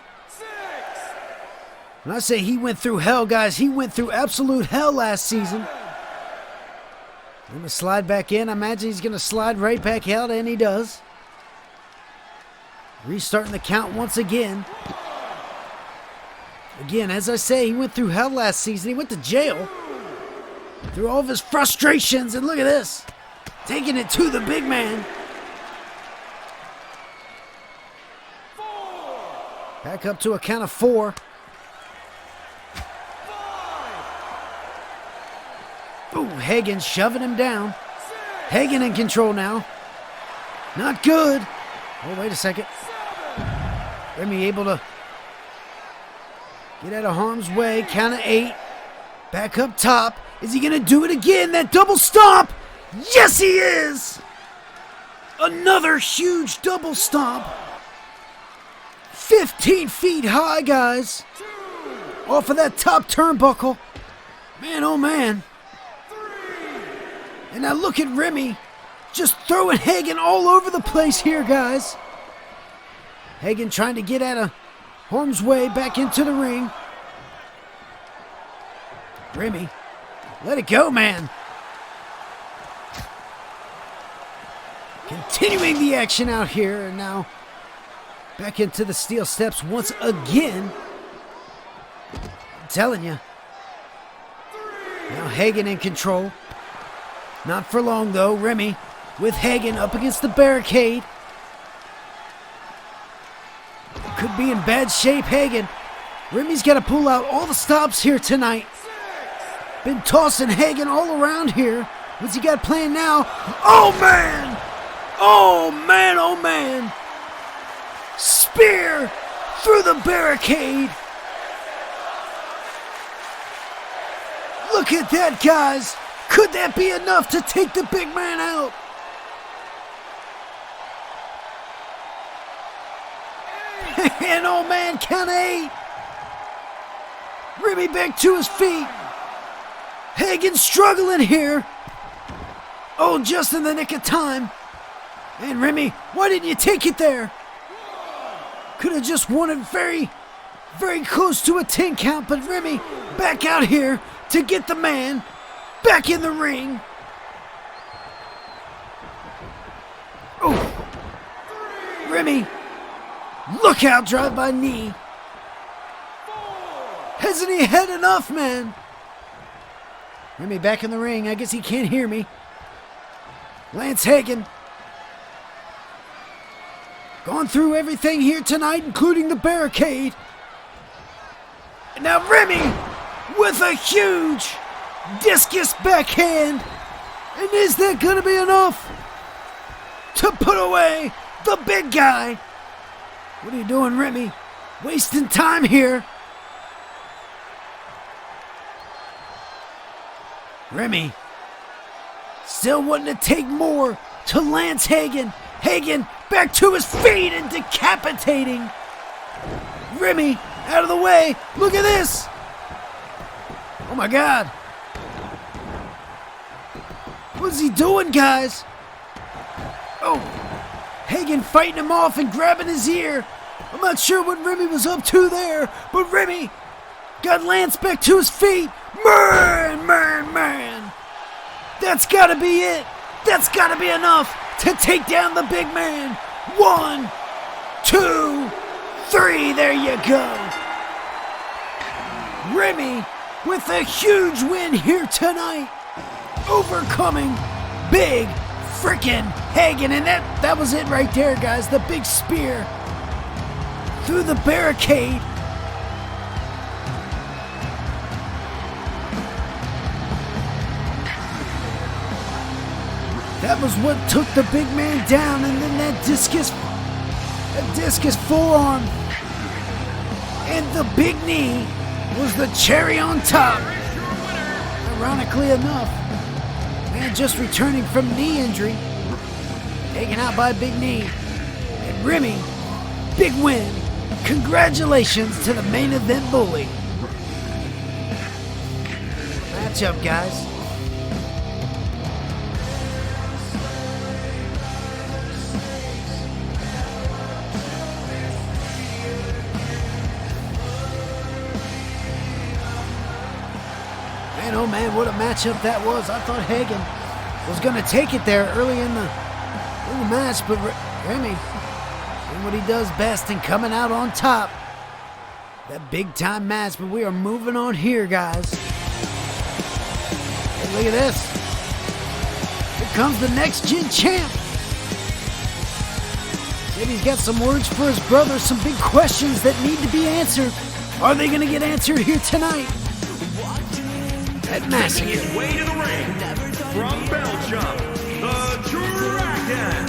When I say he went through hell, guys, he went through absolute hell last season. Going to slide back in. I imagine he's going to slide right back out, and he does. Restarting the count once again. Again, as I say, he went through hell last season. He went to jail through all of his frustrations, and look at this. Taking it to the big man. Back up to a count of 4. Ooh, Hagan shoving him down. Hagan in control now. Not good. Oh, wait a second. Remy able to get out of harm's way. Count of 8. Back up top. Is he going to do it again? That double stomp. Yes, he is. Another huge double stomp. 15 feet high, guys. Off of that top turnbuckle. Man, oh man. And now look at Remy. Just throwing Hagan all over the place here, guys. Hagan trying to get out of harm's way back into the ring. Remy, let it go, man. Continuing the action out here, and now back into the steel steps once again. I'm telling you. Now Hagan in control. Not for long, though. Remy with Hagan up against the barricade. Could be in bad shape, Hagan. Remy's got to pull out all the stops here tonight. Been tossing Hagan all around here. What's he got playing now? Oh, man! Oh, man, oh, man! Spear through the barricade. Look at that, guys. Could that be enough to take the big man out? And oh man, count of 8. Remy back to his feet. Hagan struggling here. Oh, just in the nick of time. And Remy, why didn't you take it there? Could have just won it very, very close to a 10 count, but Remy back out here to get the man back in the ring. Oh, Remy, look out, drive by knee. Hasn't he had enough, man? Remy back in the ring. I guess he can't hear me. Lance Hagan. Gone through everything here tonight, including the barricade. And now Remy with a huge discus backhand. And is that going to be enough to put away the big guy? What are you doing, Remy? Wasting time here. Remy still wanting to take more to Lance Hagan. Hagan back to his feet and decapitating. Remy out of the way. Look at this. Oh my God. What's he doing, guys? Oh, Hagan fighting him off and grabbing his ear. I'm not sure what Remy was up to there, but Remy got Lance back to his feet. Man. That's got to be it. That's got to be enough to take down the big man. 1, 2, 3. There you go. Remy with a huge win here tonight. Overcoming big frickin' Hagan. And that was it right there, guys. The big spear through the barricade. That was what took the big man down, and then that discus forearm. And the big knee was the cherry on top. Ironically enough, man just returning from knee injury, taken out by a big knee. And Remy, big win. Congratulations to the main event bully. Matchup, guys. Oh man, what a matchup that was. I thought Hagan was going to take it there early in the match, but Remy doing what he does best and coming out on top. That big time match, but we are moving on here, guys. Hey, look at this. Here comes the next gen champ. Said he's got some words for his brother, some big questions that need to be answered. Are they going to get answered here tonight? at Massacre. Making his way to the ring from Belgium, the Dragon.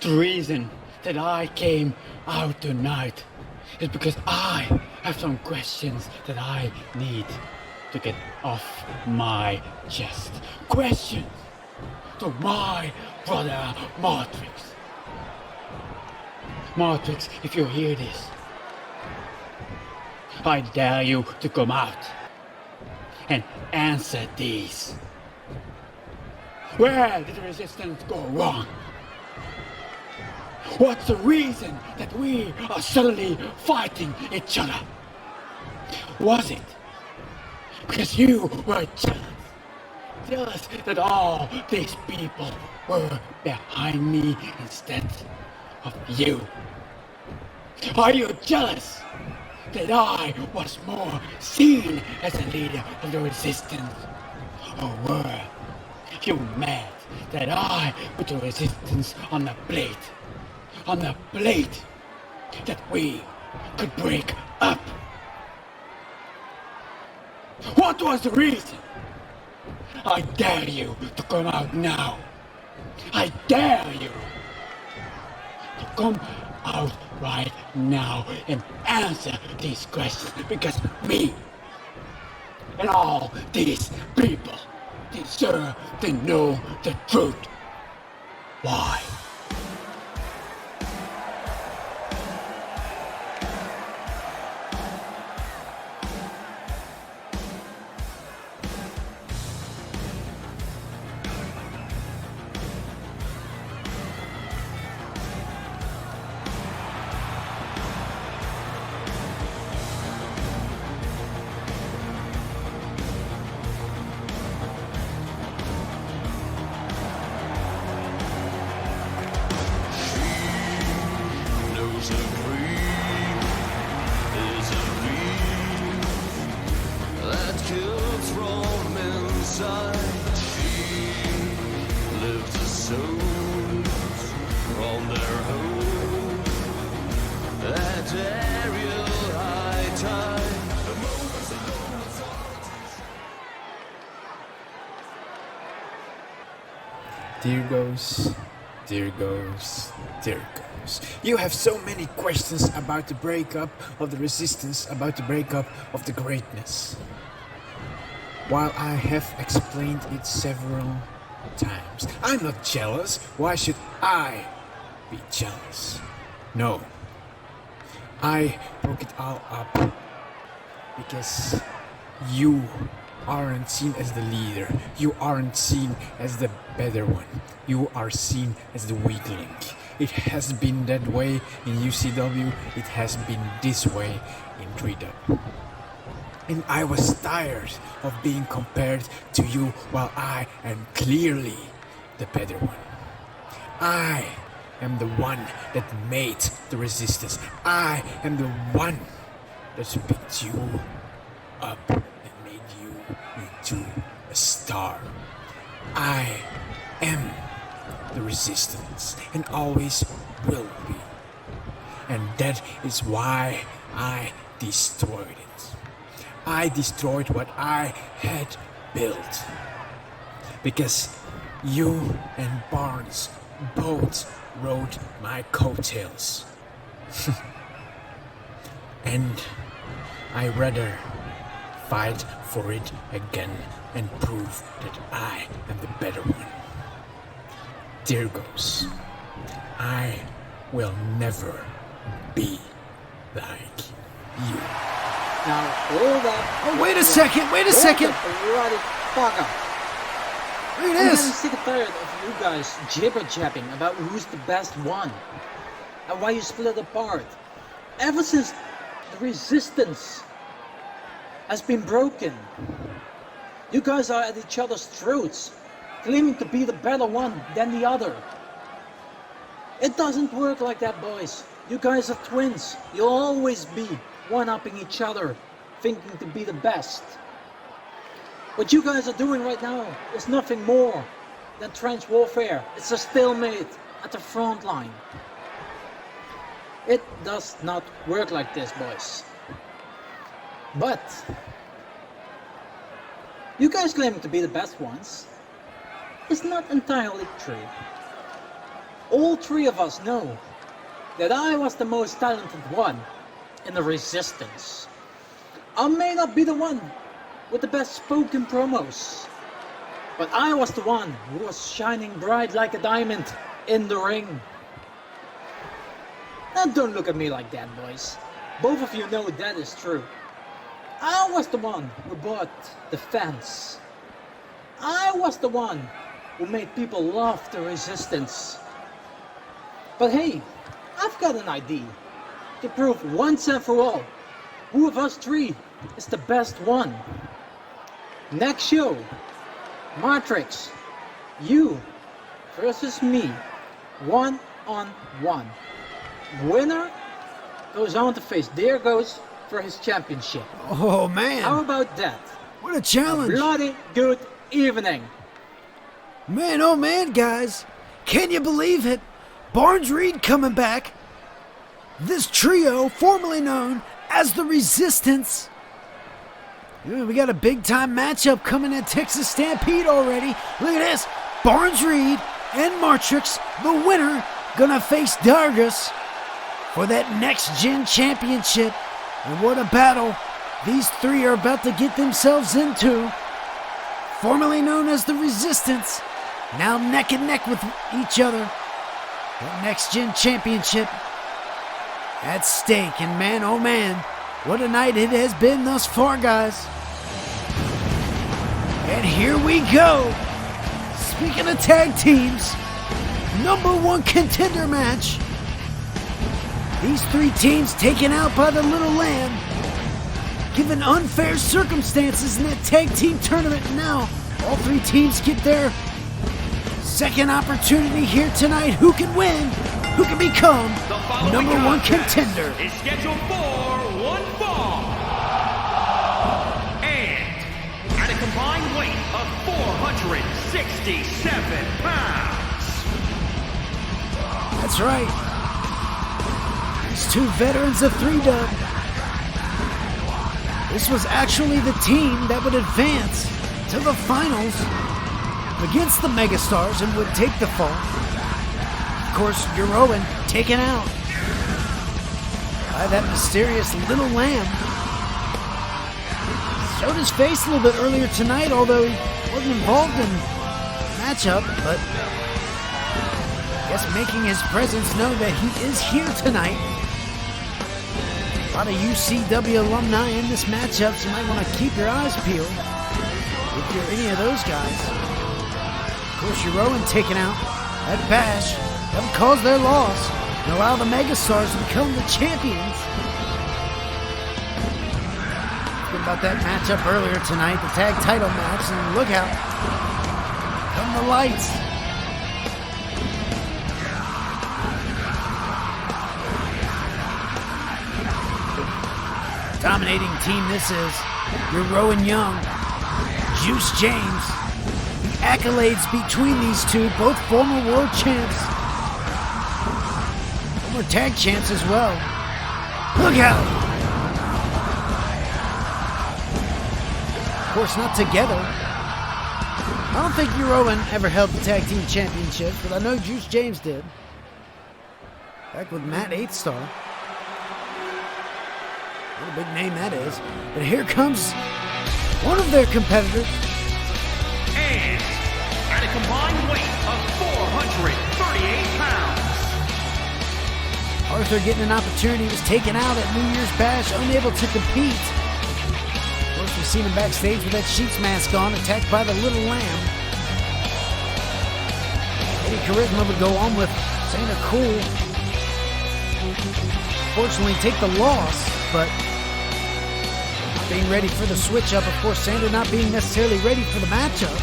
The reason that I came out tonight is because I have some questions that I need to get off my chest. Questions to my brother Matrix. Matrix, if you hear this, I dare you to come out and answer these. Where did the resistance go wrong? What's the reason that we are suddenly fighting each other? Was it because you were jealous that all these people were behind me instead of you? Are you jealous that I was more seen as a leader of the resistance? Or were you mad that I put the resistance on the plate? On the plate that we could break up? What was the reason? I dare you to come out now. I dare you to come out right now and answer these questions, because me and all these people deserve to know the truth. Why? Dyrgos, Dyrgos, Dyrgos. You have so many questions about the breakup of the resistance, about the breakup of the greatness. While I have explained it several times, I'm not jealous. Why should I be jealous? No. I broke it all up because you aren't seen as the leader. You aren't seen as the better one. You are seen as the weak link. It has been that way in UCW. It has been this way in 3W. And I was tired of being compared to you while I am clearly the better one. I am the one that made the resistance. I am the one that picked you up and made you into a star. I am the resistance and always will be. And that is why I destroyed it. I destroyed what I had built. Because you and Barnes both rode my coattails. And I rather fight for it again and prove that I am the better one. Dyrgos, I will never be like you. Now, hold up. Oh, wait a second. Bloody fuck up. Look at I'm this. getting sick and tired of you guys jibber-jabbing about who's the best one and why you split apart. Ever since the resistance has been broken, you guys are at each other's throats, claiming to be the better one than the other. It doesn't work like that, boys. You guys are twins. You'll always be one-upping each other, thinking to be the best. What you guys are doing right now is nothing more than trench warfare. It's a stalemate at the front line. It does not work like this, boys. But you guys claiming to be the best ones is not entirely true. All three of us know that I was the most talented one in the resistance. I may not be the one with the best spoken promos, but I was the one who was shining bright like a diamond in the ring. Now don't look at me like that, boys. Both of you know that is true. I was the one who bought the fans. I was the one who made people love the resistance. But hey, I've got an idea to prove once and for all who of us three is the best one. Next show, Matrix, you versus me, 1-on-1. Winner goes on to face Dyrgos for his championship. Oh man! How about that? What a challenge! A bloody good evening. Man, oh man, guys. Can you believe it? Barnes Reed coming back. This trio, formerly known as the Resistance. Yeah, we got a big-time matchup coming at Texas Stampede already. Look at this. Barnes Reed and Matrix, the winner, gonna face Dyrgos for that next-gen championship. And what a battle these three are about to get themselves into. Formerly known as the Resistance, now neck and neck with each other. That next-gen championship at stake. And man, oh man, what a night it has been thus far, guys. And here we go. Speaking of tag teams, #1 contender match. These three teams taken out by the Little Lamb. Given unfair circumstances in that tag team tournament, now all three teams get their second opportunity here tonight. Who can win? Who can become #1 contender? Is scheduled for one fall. And at a combined weight of 467 pounds. That's right. These two veterans of 3-Dub. This was actually the team that would advance to the finals against the Megastars and would take the fall. Of course, Jeroen taken out by that mysterious Little Lamb. Showed his face a little bit earlier tonight, although he wasn't involved in the matchup, but I guess making his presence known that he is here tonight. A lot of UCW alumni in this matchup, so you might want to keep your eyes peeled if you're any of those guys. Of course, Jeroen taken out at Bash. That would cause their loss and allow the Megastars to become the champions. Think about that matchup earlier tonight, the tag title match, and look out. Come the lights. Dominating team this is. Jeroen Young, Juice James. The accolades between these two, both former world champs. Former tag champs as well. Look out! Of course, not together. I don't think Jeroen ever held the tag team championship, but I know Juice James did. Back with Matt 8 Star. What a big name that is. But here comes one of their competitors. And at a combined weight of 438 pounds. Arthur getting an opportunity, was taken out at New Year's Bash, unable to compete. Of course, we've seen him backstage with that sheep's mask on, attacked by the Little Lamb. Eddie Charisma would go on with Santa Cool. Fortunately, take the loss, but not being ready for the switch up. Of course, Santa not being necessarily ready for the matchup,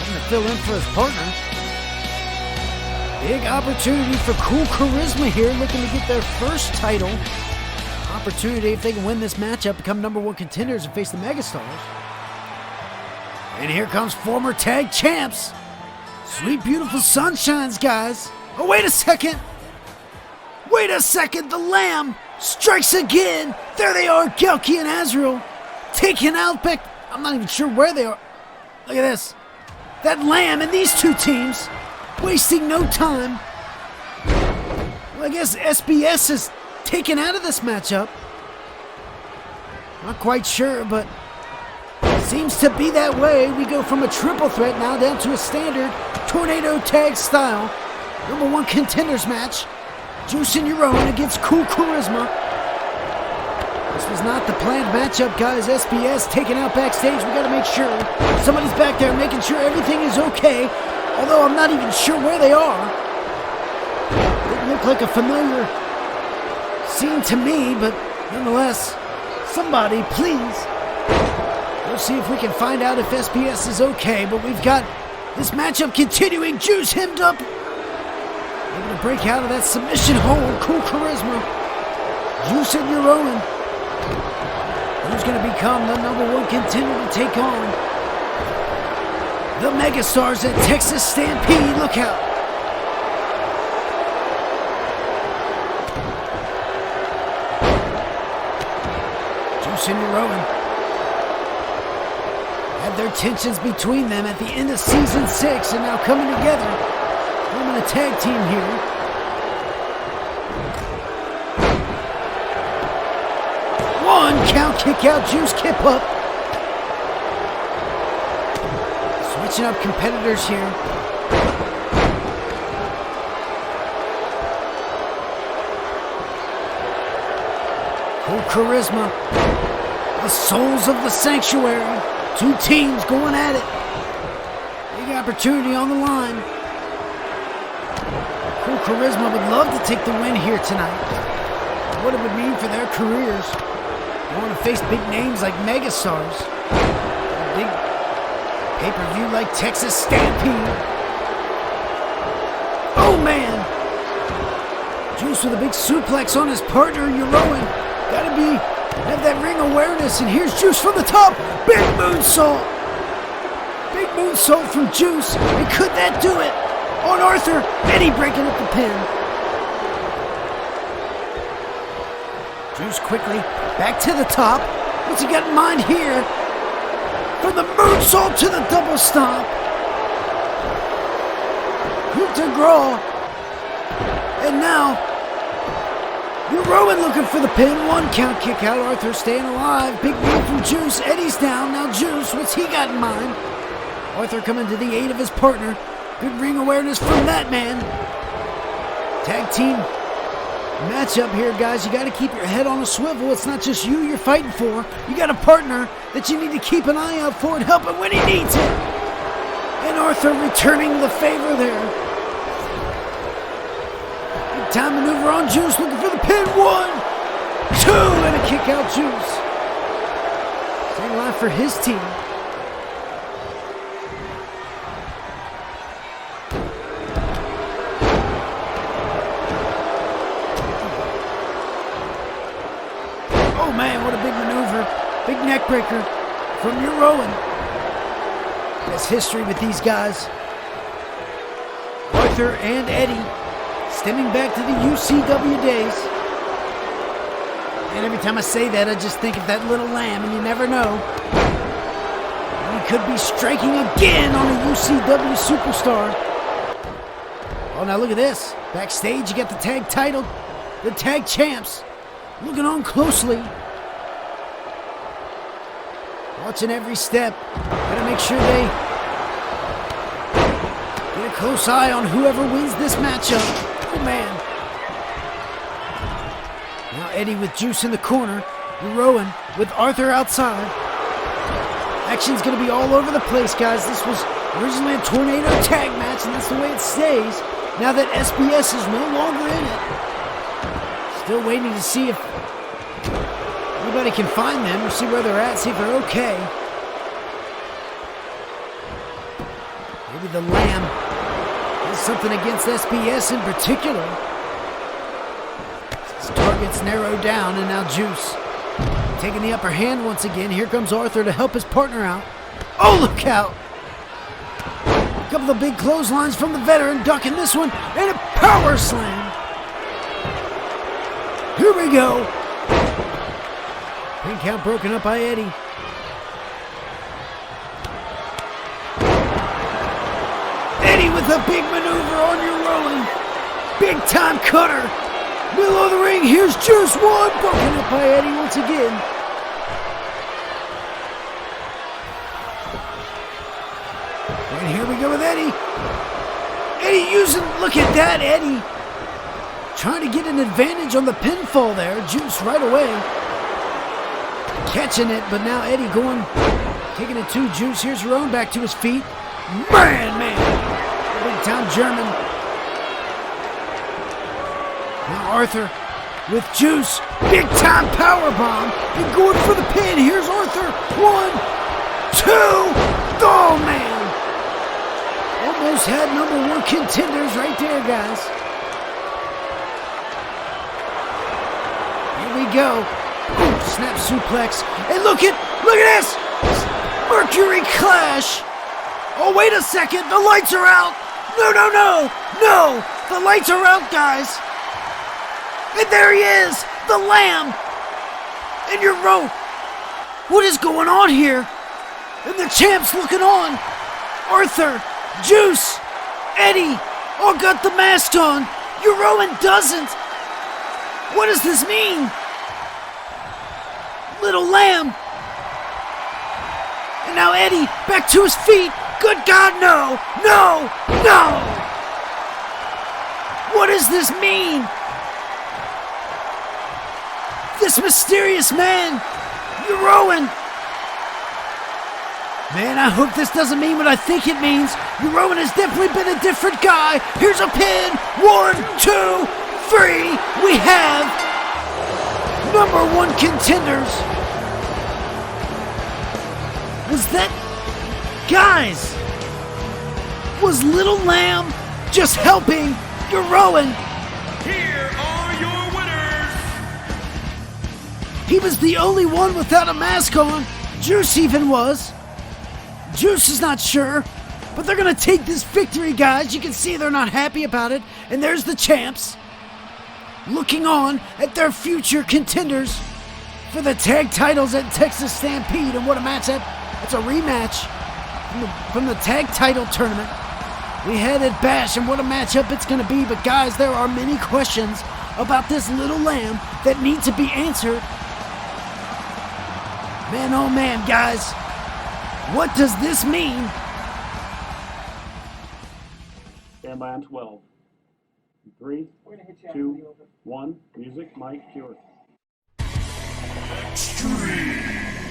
having to fill in for his partner. Big opportunity for Cool Charisma here, looking to get their first title opportunity if they can win this matchup, become #1 contenders and face the Megastars. And here comes former tag champs, Sweet Beautiful Sunshines, guys. Oh, wait a second. Wait a second, the Lamb strikes again. There they are, Gelki and Azrael, taking out Beck. I'm not even sure where they are. Look at this. That Lamb and these two teams wasting no time. Well, I guess SBS is taken out of this matchup. Not quite sure, but seems to be that way. We go from a triple threat now down to a standard tornado tag style #1 contenders match. Juice and Jeroen against Cool Charisma. This was not the planned matchup, guys. SBS taken out backstage. We gotta make sure somebody's back there making sure everything is okay. Although I'm not even sure where they are. Didn't look like a familiar scene to me, but nonetheless, somebody please. We'll see if we can find out if SBS is okay, but we've got this matchup continuing. Juice hemmed up. Able to break out of that submission hold. Cool Charisma. Juice and Jeroen. Who's going to become the #1 contender to take on the Megastars at Texas Stampede? Look out. Juice and Jeroen had their tensions between them at the end of season 6 and now coming together. Forming a tag team here. One count, kick out, Juice, kip up. Switching up competitors here. Cool Charisma. The souls of the sanctuary. Two teams going at it. Big opportunity on the line. Cool Charisma would love to take the win here tonight. What it would mean for their careers. They want to face big names like Megastars. A big pay-per-view like Texas Stampede. Oh man! Juice with a big suplex on his partner, Jeroen. Gotta have that ring awareness, and here's Juice from the top. Big moonsault. Big moonsault from Juice. And could that do it? On Arthur. Eddie breaking up the pin. Juice quickly back to the top. What's he got in mind here? From the moonsault to the double stomp. Coup de grace. And now Jeroen looking for the pin. One count, kick out. Arthur staying alive. Big move from Juice. Eddie's down. Now Juice, what's he got in mind? Arthur coming to the aid of his partner. Good ring awareness from that man. Tag team matchup here, guys. You got to keep your head on a swivel. It's not just you you're fighting for. You got a partner that you need to keep an eye out for and help him when he needs it. And Arthur returning the favor there. Time maneuver on Juice, looking for the pin. 1, 2, and a kick out Juice. Staying alive for his team. Oh man, what a big neckbreaker from Jeroen. Has history with these guys. Arthur and Eddie, stemming back to the UCW days. And every time I say that, I just think of that little lamb, and you never know. He could be striking again on a UCW superstar. Oh, now look at this. Backstage, you got the tag title, the tag champs, looking on closely. Watching every step. Gotta make sure they get a close eye on whoever wins this matchup. Oh, man. Now Eddie with Juice in the corner. Jeroen with Arthur outside. Action's going to be all over the place, guys. This was originally a tornado tag match, and that's the way it stays. Now that SBS is no longer in it. Still waiting to see if anybody can find them or see where they're at, see if they're okay. Maybe the Lamb has something against SBS in particular. His target's narrowed down, and now Juice taking the upper hand once again. Here comes Arthur to help his partner out. Oh, look out! A couple of big clotheslines from the veteran, ducking this one, and a power slam. Here we go. Pin count broken up by Eddie. Eddie with a big maneuver on Jeroen. Big time cutter. Middle of the ring, here's Juice. One broken up by Eddie once again. And here we go with Eddie. Eddie using, look at that, Eddie. Trying to get an advantage on the pinfall there. Juice right away. Catching it, but now Eddie taking it to Juice. Here's Jeroen back to his feet. Man. Big time German. Now Arthur with Juice. Big time powerbomb. And going for the pin. Here's Arthur. 1, 2. Oh, man. Almost had #1 contenders right there, guys. Here we go. Ooh, snap suplex. And look at this. Mercury Clash. Oh, wait a second. The lights are out. No. The lights are out, guys. And there he is. The Lamb. And Jeroen. What is going on here? And the champ's looking on. Arthur, Juice, Eddie all got the mask on. Jeroen doesn't. What does this mean? Little Lamb. And now Eddie back to his feet. Good God, no. What does this mean? This mysterious man, Jeroen. Man, I hope this doesn't mean what I think it means. Jeroen has definitely been a different guy. Here's a pin. 1, 2, 3. We have #1 contenders. Was that... Guys! Was Little Lamb just helping Jeroen? Here are your winners. He was the only one without a mask on. Juice even was. Juice is not sure, but they're going to take this victory, guys. You can see they're not happy about it. And there's the champs looking on at their future contenders for the tag titles at Texas Stampede. And what a match. That's a rematch from the tag title tournament we had at Bash. And what a matchup it's going to be. But guys, there are many questions about this Little Lamb that need to be answered. Man, oh man, guys. What does this mean? Stand by on 12. 3, 2, 1. Music, mic, cue. Extreme.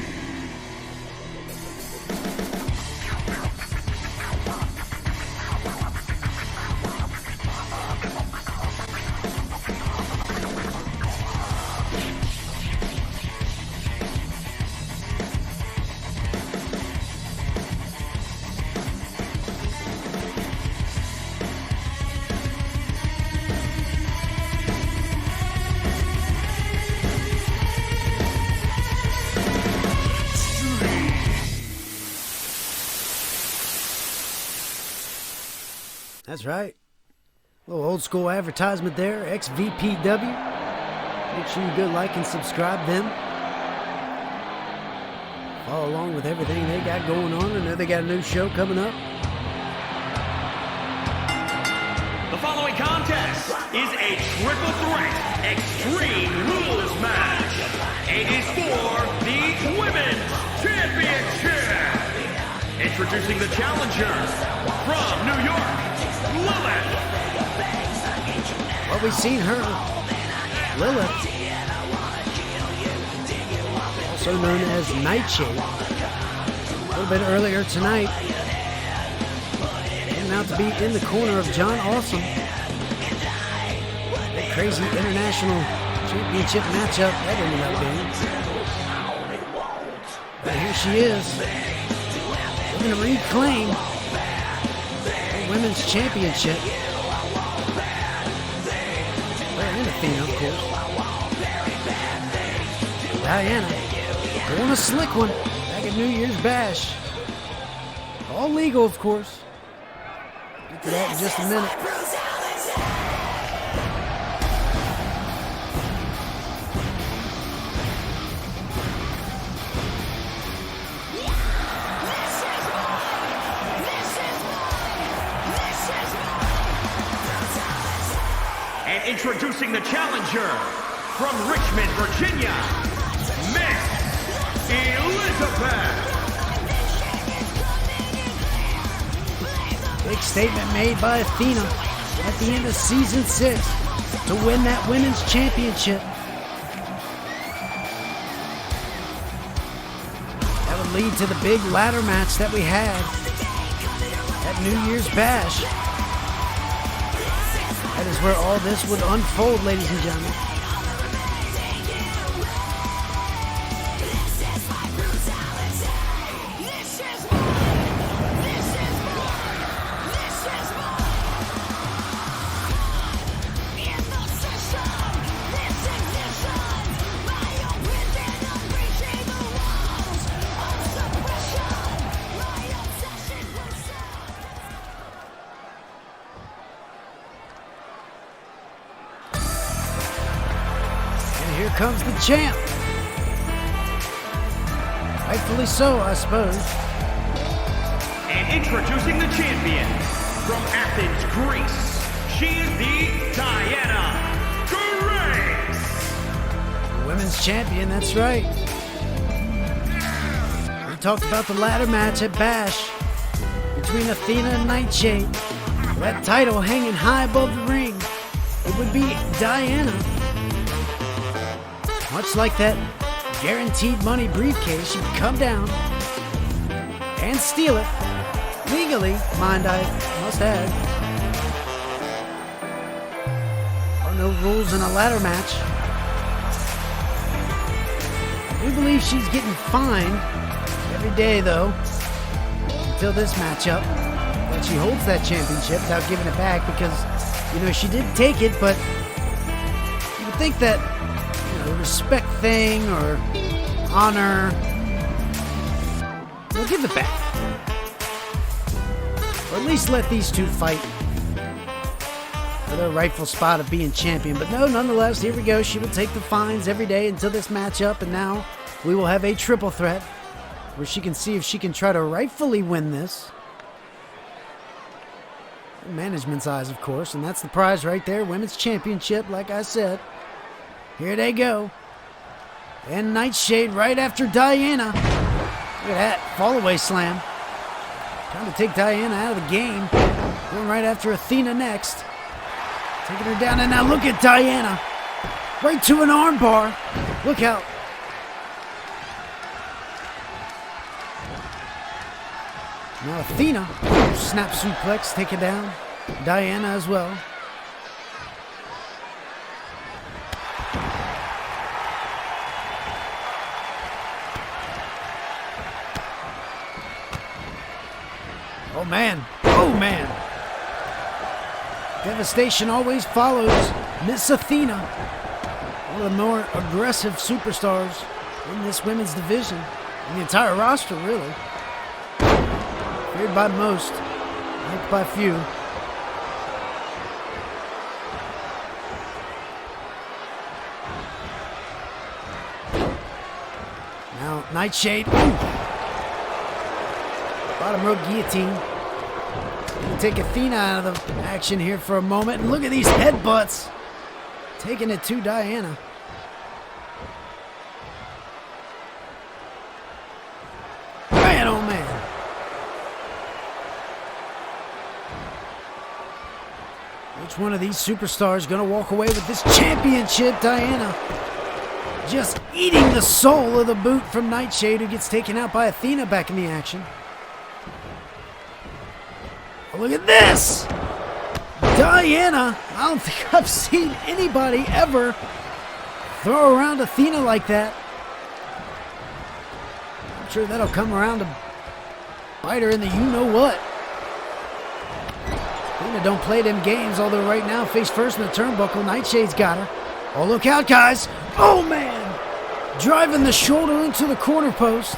That's right. A little old school advertisement there, XVPW. Make sure you go like and subscribe them. Follow along with everything they got going on. I know they got a new show coming up. The following contest is a triple threat extreme rules match. It is for the Women's Championship. Introducing the challenger from New York, Lilith. Well, we've seen her, Lilith, also known as Nightshade, a little bit earlier tonight. Out to be in the corner of John Awesome. That crazy international championship matchup that ended up being. But here she is, looking to reclaim the women's championship. Her and Athena, of course. Diana going a slick one back at New Year's Bash. All legal, of course. Get to that in just a minute. And introducing the challenger from Richmond, Virginia, Miss Elizabeth. Big statement made by Athena at the end of season 6 to win that women's championship. That would lead to the big ladder match that we had at New Year's Bash. That is where all this would unfold, ladies and gentlemen. Here comes the champ. Rightfully so, I suppose. And introducing the champion from Athens, Greece, she is the Diana Grace. The women's champion, that's right. We talked about the ladder match at Bash between Athena and Nightshade. That title hanging high above the ring. It would be Diana. Much like that guaranteed money briefcase, she would come down and steal it. Legally, mind I must add. Are no rules in a ladder match. I do believe she's getting fined every day, though, until this matchup. That she holds that championship without giving it back because, you know, she did take it, but you would think that a respect thing or honor, we'll give it back. Or at least let these two fight for their rightful spot of being champion. But no, nonetheless, here we go. She will take the fines every day until this matchup, and now we will have a triple threat where she can see if she can try to rightfully win this. In management's eyes, of course, and that's the prize right there. Women's championship, like I said. Here they go. And Nightshade right after Diana. Look at that. Fall away slam. Trying to take Diana out of the game. Going right after Athena next. Taking her down. And now look at Diana. Right to an arm bar. Look out. Now Athena. Snap suplex. Take it down. Diana as well. Oh man, oh man. Devastation always follows Miss Athena, one of the more aggressive superstars in this women's division, in the entire roster really. Feared by most, liked by few. Nightshade. Ooh. Bottom rope guillotine. Gonna take Athena out of the action here for a moment. And look at these headbutts. Taking it to Diana. Man, oh man. Which one of these superstars is going to walk away with this championship? Diana just eating the soul of the boot from Nightshade, who gets taken out by Athena back in the action. Oh, look at this! Diana, I don't think I've seen anybody ever throw around Athena like that. I'm sure that'll come around to bite her in the you-know-what. Athena don't play them games, although right now, face first in the turnbuckle, Nightshade's got her. Oh, look out, guys. Oh, man. Driving the shoulder into the corner post.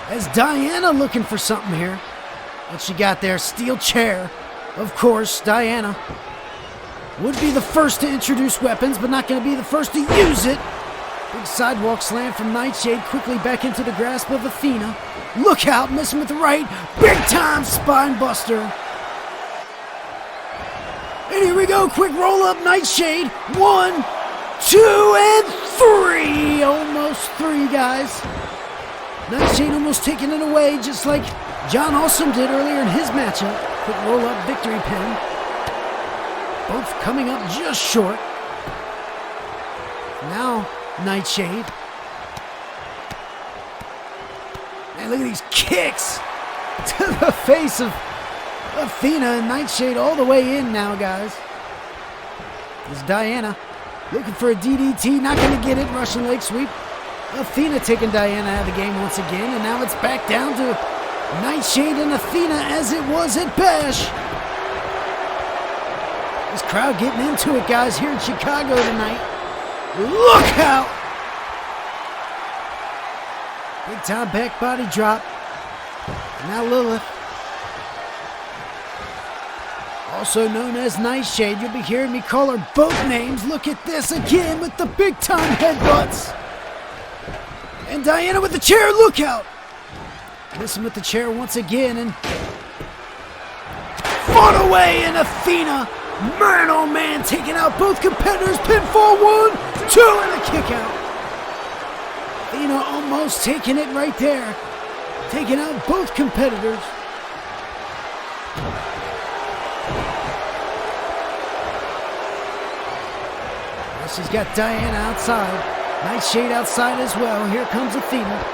As Diana looking for something here. What she got there? Steel chair. Of course, Diana would be the first to introduce weapons, but not going to be the first to use it. Big sidewalk slam from Nightshade, quickly back into the grasp of Athena. Look out, missing with the right. Big time spine buster. And here we go, quick roll up, Nightshade. 1, 2, and 3. Almost 3, guys. Nightshade almost taking it away, just like John Awesome did earlier in his matchup. Quick roll up, victory pin. Both coming up just short. Now, Nightshade. Man, look at these kicks to the face of Athena, and Nightshade all the way in now, guys. It's Diana looking for a DDT, not going to get it. Russian leg sweep. Athena taking Diana out of the game once again, and now it's back down to Nightshade and Athena as it was at Bash. This crowd getting into it, guys, here in Chicago tonight. Look out! Big time back body drop. And now Lilith, also known as Nightshade. You'll be hearing me call her both names. Look at this again with the big time headbutts. And Diana with the chair, look out! Missing with the chair once again, and fought away, and Athena, man oh man, taking out both competitors. Pinfall 1, 2, and a kick out. Athena almost taking it right there. Taking out both competitors. She's got Diana outside. Nightshade outside as well. Here comes Athena.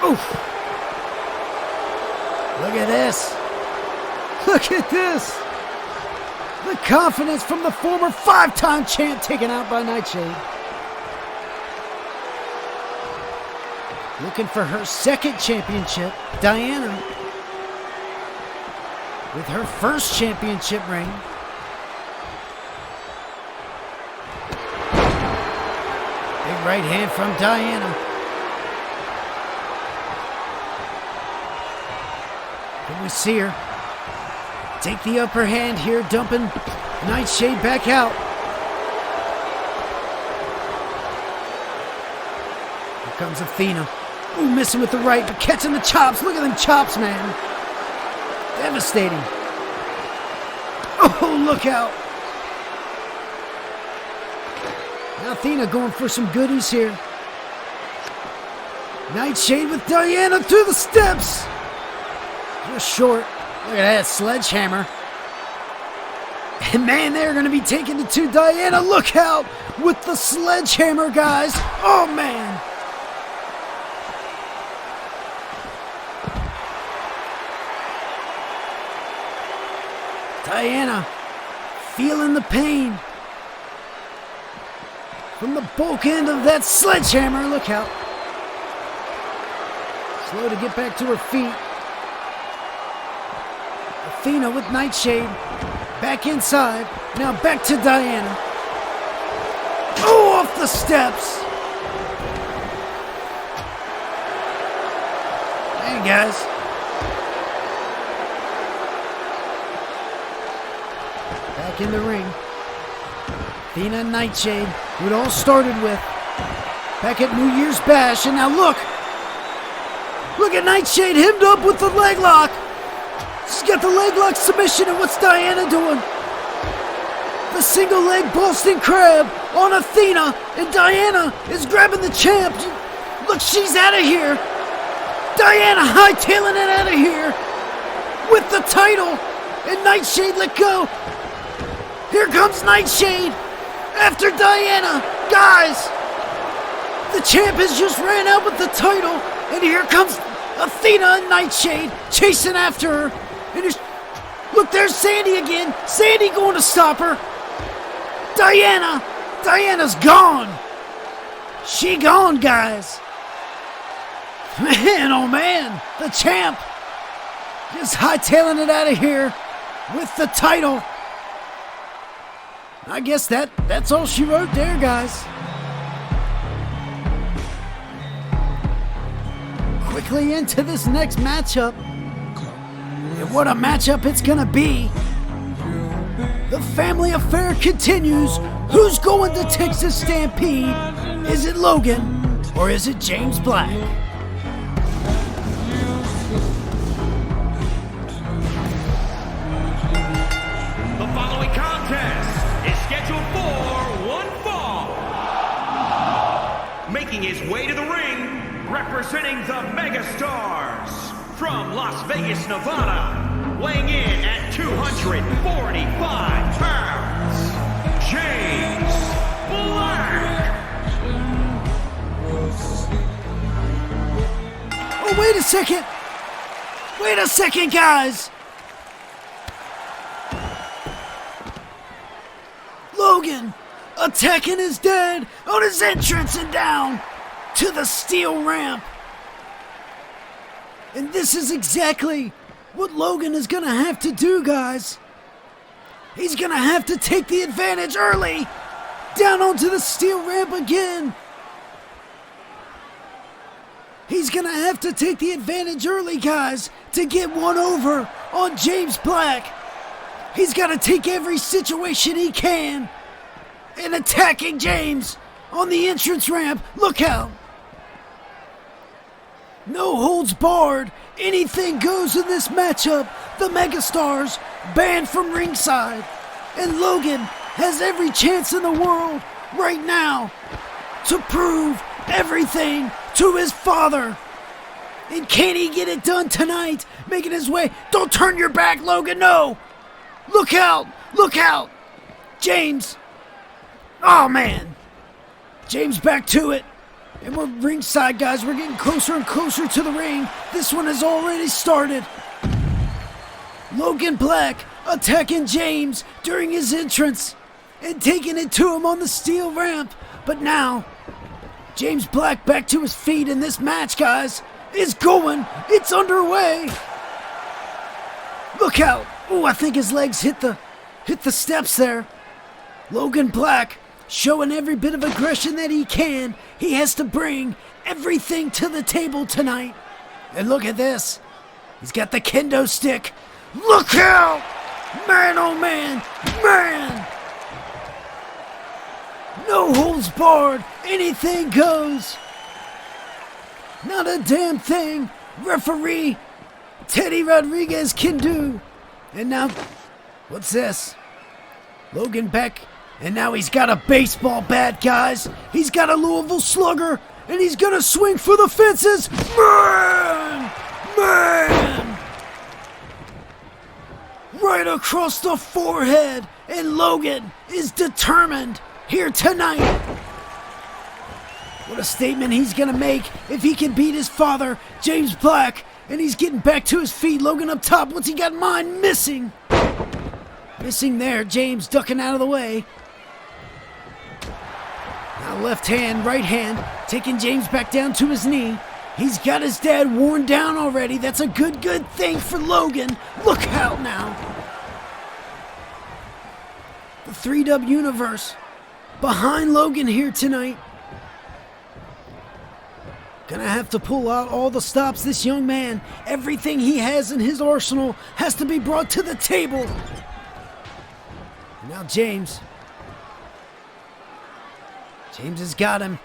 Oof. Look at this. Look at this. The confidence from the former 5-time champ taken out by Nightshade. Looking for her second championship. Diana with her first championship reign. Big right hand from Diana. Can we see her take the upper hand here, dumping Nightshade back out? Here comes Athena. Ooh, missing with the right, but catching the chops. Look at them chops, man. Devastating. Oh, look out. Now Athena going for some goodies here. Nightshade with Diana through the steps. Just short. Look at that sledgehammer. And man, they're going to be taking it to Diana. Look out with the sledgehammer, guys. Oh, man. Diana feeling the pain from the bulk end of that sledgehammer. Look out. Slow to get back to her feet. Athena with Nightshade. Back inside. Now back to Diana. Oh, off the steps. Hey, guys. Back in the ring. Athena and Nightshade, who it all started with. back at New Year's Bash, and now look at Nightshade hemmed up with the leg lock. She's got the leg lock submission, and what's Diana doing? The single leg Boston Crab on Athena, and Diana is grabbing the champ. Look, she's out of here. Diana hightailing it out of here with the title, and Nightshade let go. Here comes Nightshade after Diana. Guys, the champ has just ran out with the title, and here comes Athena and Nightshade chasing after her. And look, there's Sandy again. Sandy going to stop her. Diana's gone. She gone, guys. Man, oh man, the champ just hightailing it out of here with the title. I guess that's all she wrote there, guys. Quickly into this next matchup. And what a matchup it's gonna be. The family affair continues. Who's going to Texas Stampede? Is it Logan or is it James Black? The following contest is scheduled for one fall. Making his way to the ring, representing the Megastars from Las Vegas, Nevada, weighing in at 245 pounds, James Black. Oh, wait a second. Wait a second, guys. Logan attacking his dad on his entrance and down to the steel ramp. And this is exactly what Logan is going to have to do, guys. He's going to have to take the advantage early. Down onto the steel ramp again. He's going to have to take the advantage early, guys, to get one over on James Black. He's got to take every situation he can. And attacking James on the entrance ramp. Look out. No holds barred. Anything goes in this matchup. The Megastars banned from ringside. And Logan has every chance in the world right now to prove everything to his father. And can he get it done tonight? Making his way. Don't turn your back, Logan. No. Look out. Look out. James. Oh, man. James back to it. And we're ringside, guys. We're getting closer and closer to the ring. This one has already started. Logan Black attacking James during his entrance and taking it to him on the steel ramp. But now, James Black back to his feet, and this match, guys, is going. It's underway. Look out. Oh, I think his legs hit the steps there. Logan Black showing every bit of aggression that he can. He has to bring everything to the table tonight. And look at this. He's got the kendo stick. Look out! Man, oh man! Man! No holds barred. Anything goes. Not a damn thing referee Teddy Rodriguez can do. And now, what's this? Logan back. And now he's got a baseball bat, guys. He's got a Louisville Slugger, and he's gonna swing for the fences. Man! Man! Right across the forehead, and Logan is determined here tonight. What a statement he's gonna make if he can beat his father, James Black, and he's getting back to his feet. Logan up top. What's he got in mind? Missing. Missing there. James ducking out of the way. Now left hand, right hand, taking James back down to his knee. He's got his dad worn down already. That's a good thing for Logan. Look out now. The 3W Universe behind Logan here tonight. Gonna have to pull out all the stops. This young man, everything he has in his arsenal has to be brought to the table. Now James has got him.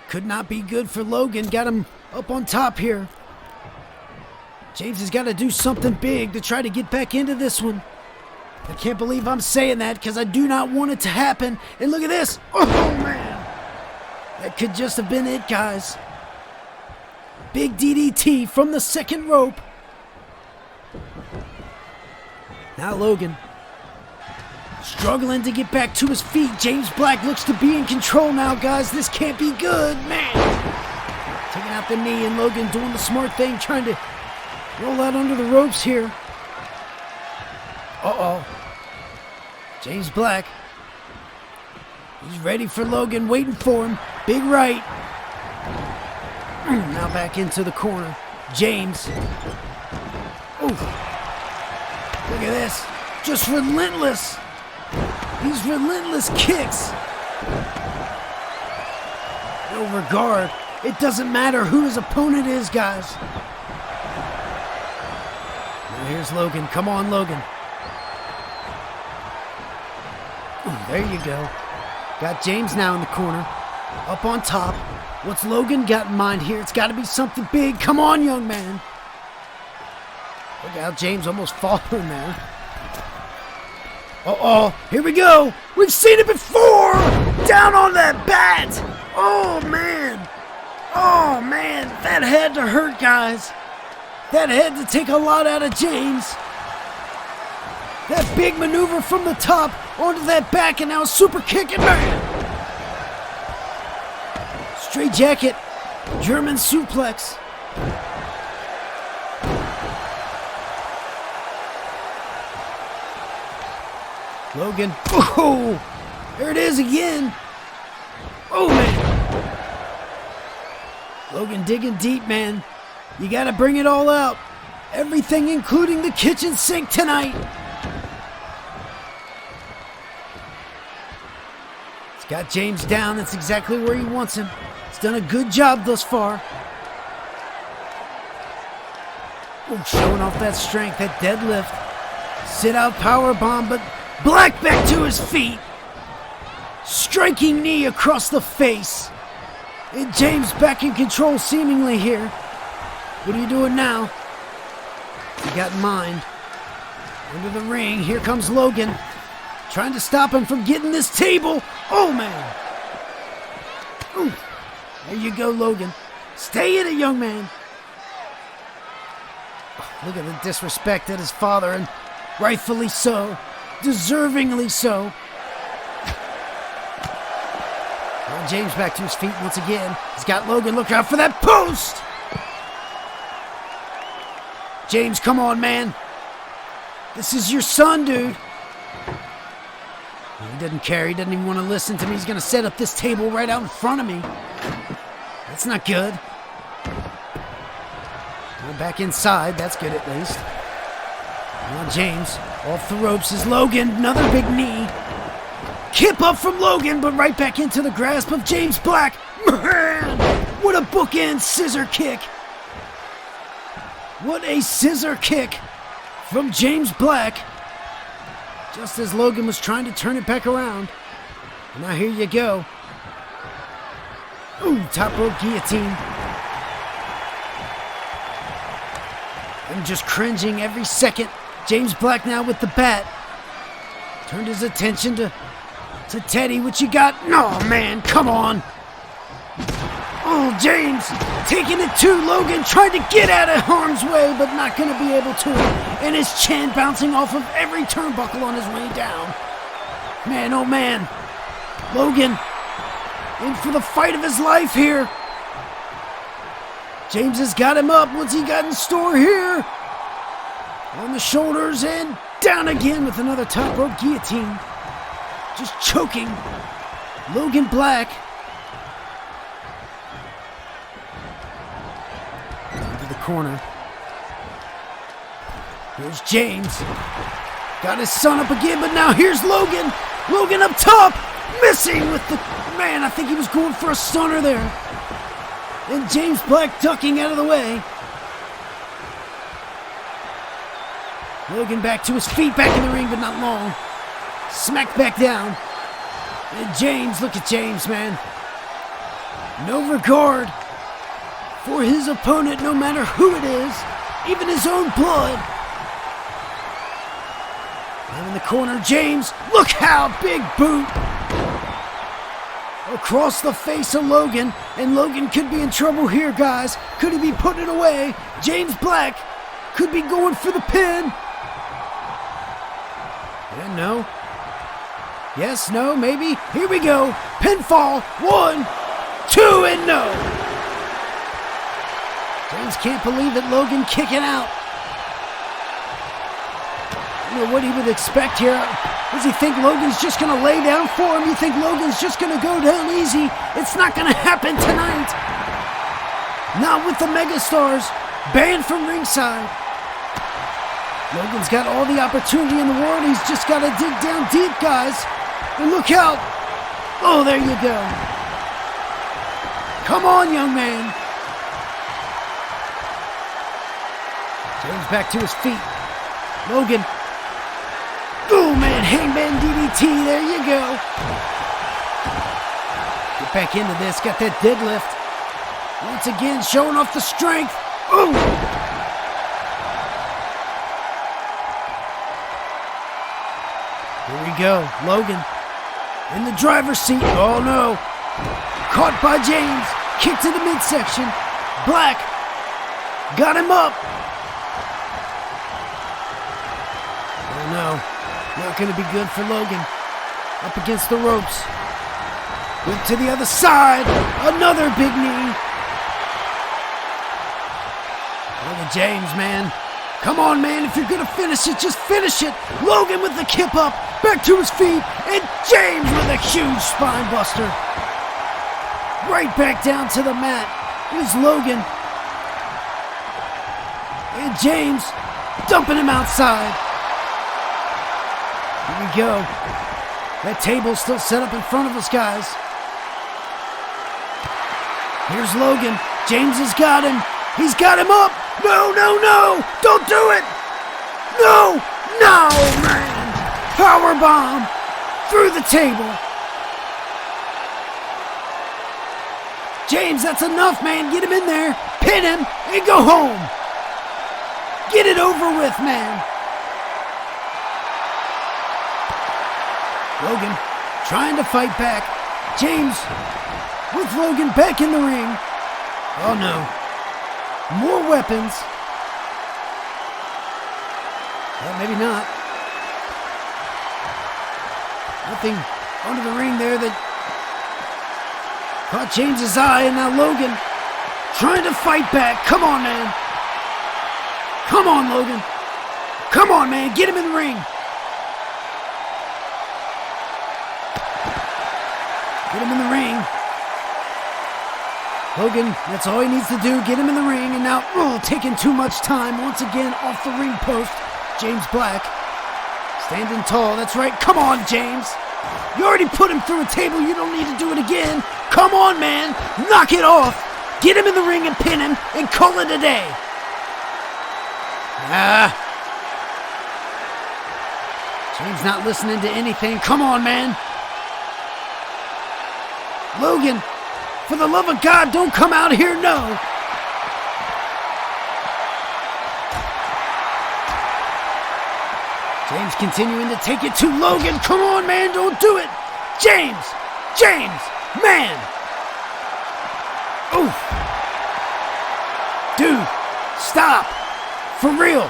Could not be good for Logan. Got him up on top here. James has got to do something big to try to get back into this one. I can't believe I'm saying that because I do not want it to happen. And look at this. Oh, man. That could just have been it, guys. Big DDT from the second rope. Now Logan struggling to get back to his feet. James Black looks to be in control now, guys. This can't be good, man. Taking out the knee, and Logan doing the smart thing, trying to roll out under the ropes here. Uh-oh. James Black. He's ready for Logan, waiting for him. Big right. Now back into the corner. James. Ooh. Look at this. Just relentless. These relentless kicks. No regard. It doesn't matter who his opponent is, guys. Now here's Logan. Come on, Logan. Ooh, there you go. Got James now in the corner. Up on top. What's Logan got in mind here? It's got to be something big. Come on, young man. Look out, James almost falling there. Uh-oh, here we go. We've seen it before. Down on that bat. Oh, man. Oh, man. That had to hurt, guys. That had to take a lot out of James. That big maneuver from the top onto that back, and now a super kick, and man. Straight jacket. German suplex. Logan. Oh, there it is again. Oh, man. Logan digging deep, man. You got to bring it all out. Everything, including the kitchen sink tonight. He's got James down. That's exactly where he wants him. He's done a good job thus far. Oh, showing off that strength, that deadlift. Sit out power bomb, but Black back to his feet. Striking knee across the face. And James back in control seemingly here. What are you doing now? You got in mind. Into the ring. Here comes Logan. Trying to stop him from getting this table. Oh, man. Ooh. There you go, Logan. Stay in it, young man. Oh, look at the disrespect at his father, and rightfully so. Deservingly so. Now James back to his feet once again. He's got Logan. Look out for that post. James, come on, man. This is your son, dude. He doesn't care. He doesn't even want to listen to me. He's going to set up this table right out in front of me. That's not good. We're back inside. That's good at least. Now James, off the ropes is Logan. Another big knee. Kip up from Logan, but right back into the grasp of James Black. Man, what a bookend scissor kick. What a scissor kick from James Black. Just as Logan was trying to turn it back around. Now here you go. Ooh, top rope guillotine. I'm just cringing every second. James Black now with the bat. Turned his attention to Teddy. What you got? No, man, come on. Oh, James taking it to Logan, trying to get out of harm's way, but not going to be able to. And his chin bouncing off of every turnbuckle on his way down. Man, oh man. Logan in for the fight of his life here. James has got him up. What's he got in store here? On the shoulders and down again with another top rope guillotine. Just choking Logan Black. Into the corner. Here's James. Got his son up again, but now here's Logan. Logan up top. Missing with the... Man, I think he was going for a stunner there. And James Black ducking out of the way. Logan back to his feet, back in the ring, but not long. Smacked back down. And James, look at James, man. No regard for his opponent, no matter who it is, even his own blood. And in the corner, James, look how big boot across the face of Logan, and Logan could be in trouble here, guys. Could he be putting it away? James Black could be going for the pin. And no. Yes, no, maybe. Here we go. Pinfall. 1, 2, and no. James can't believe it. Logan kicking out. I don't know what he would expect here. Does he think Logan's just going to lay down for him? You think Logan's just going to go down easy? It's not going to happen tonight. Not with the megastars banned from ringside. Logan's got all the opportunity in the world. He's just got to dig down deep, guys. And look out. Oh, there you go. Come on, young man. James back to his feet. Logan. Oh, man, hangman DDT. There you go. Get back into this. Got that deadlift. Once again, showing off the strength. Oh! Here we go. Logan in the driver's seat. Oh, no. Caught by James. Kick to the midsection. Black got him up. Oh, no. Not going to be good for Logan. Up against the ropes. Went to the other side. Another big knee. Look at James, man. Come on, man. If you're going to finish it, just finish it. Logan with the kip up. Back to his feet. And James with a huge spine buster. Right back down to the mat. Here's Logan. And James dumping him outside. Here we go. That table's still set up in front of us, guys. Here's Logan. James has got him. He's got him up. No, no, no. Don't do it. No. No, man. Powerbomb through the table. James, that's enough, man. Get him in there. Pin him and go home. Get it over with, man. Logan trying to fight back. James with Logan back in the ring. Oh no. More weapons. Well, maybe not. Nothing under the ring there that caught James's eye, and now Logan trying to fight back. Come on, man. Come on, Logan. Come on, man. Get him in the ring. Get him in the ring. Logan, that's all he needs to do. Get him in the ring. And now, taking too much time. Once again, off the ring post. James Black. Standing tall. That's right. Come on, James. You already put him through a table. You don't need to do it again. Come on, man. Knock it off. Get him in the ring and pin him and call it a day. James not listening to anything. Come on, man. Logan, for the love of God, don't come out here, no. James continuing to take it to Logan. Come on, man, don't do it. James, man. Oof. Dude, stop. For real.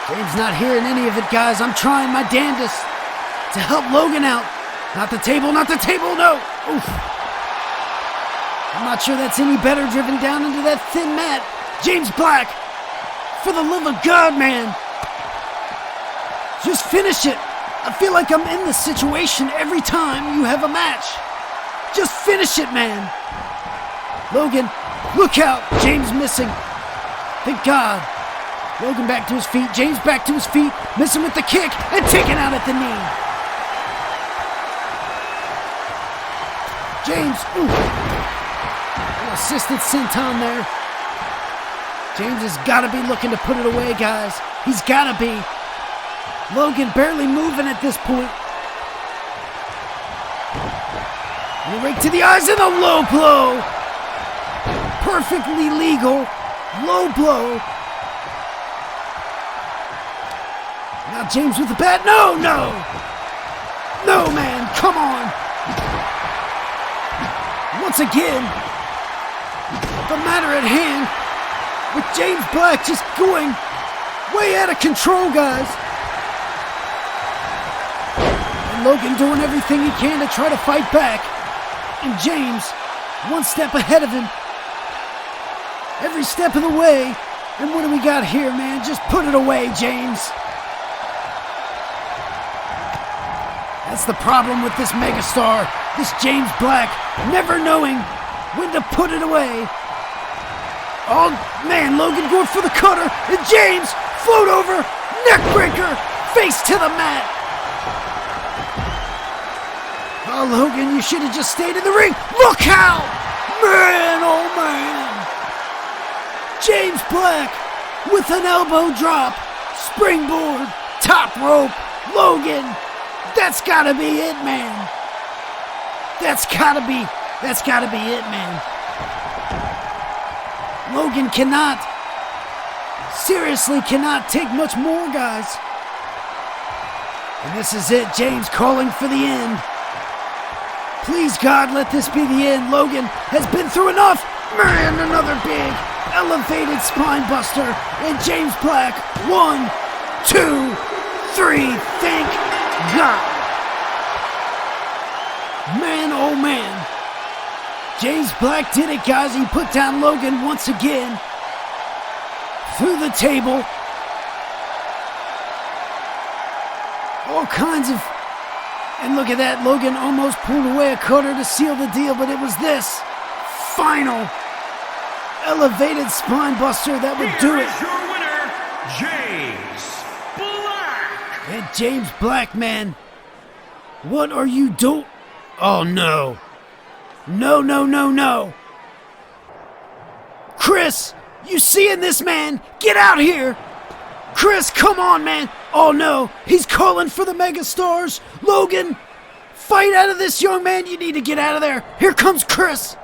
James not hearing any of it, guys. I'm trying my damnedest to help Logan out. Not the table, no. Oof. I'm not sure that's any better, driven down into that thin mat. James Black, for the love of God, man. Just finish it. I feel like I'm in this situation every time you have a match. Just finish it, man. Logan, look out. James missing. Thank God. Logan back to his feet. James back to his feet. Missing with the kick and taken out at the knee. James, ooh. An assisted senton there. James has got to be looking to put it away, guys. He's got to be. Logan barely moving at this point. And a rake to the eyes and a low blow. Perfectly legal. Low blow. Now James with the bat. No, no. No, man. Come on. Once again, the matter at hand with James Black just going way out of control, guys. And Logan doing everything he can to try to fight back. And James, one step ahead of him. Every step of the way. And what do we got here, man? Just put it away, James. That's the problem with this megastar. This James Black, never knowing when to put it away. Oh, man, Logan going for the cutter. And James, float over, neck breaker, face to the mat. Oh, Logan, you should have just stayed in the ring. Look out! Man, oh, man. James Black with an elbow drop, springboard, top rope, Logan. That's gotta be it, man. That's gotta be it, man. Logan seriously cannot take much more, guys. And this is it, James calling for the end. Please, God, let this be the end. Logan has been through enough. Man, another big elevated spine buster. And James Black, 1, 2, 3, thank God. Man, oh man. James Black did it, guys. He put down Logan once again. Through the table. All kinds of... And look at that. Logan almost pulled away a cutter to seal the deal, but it was this final elevated spine buster that would do it. Your winner, James Black. And James Black, man. What are you doing? Oh, no. No, no, no, no. Chris, you seeing this, man? Get out here. Chris, come on, man. Oh, no. He's calling for the megastars. Logan, fight out of this, young man. You need to get out of there. Here comes Chris.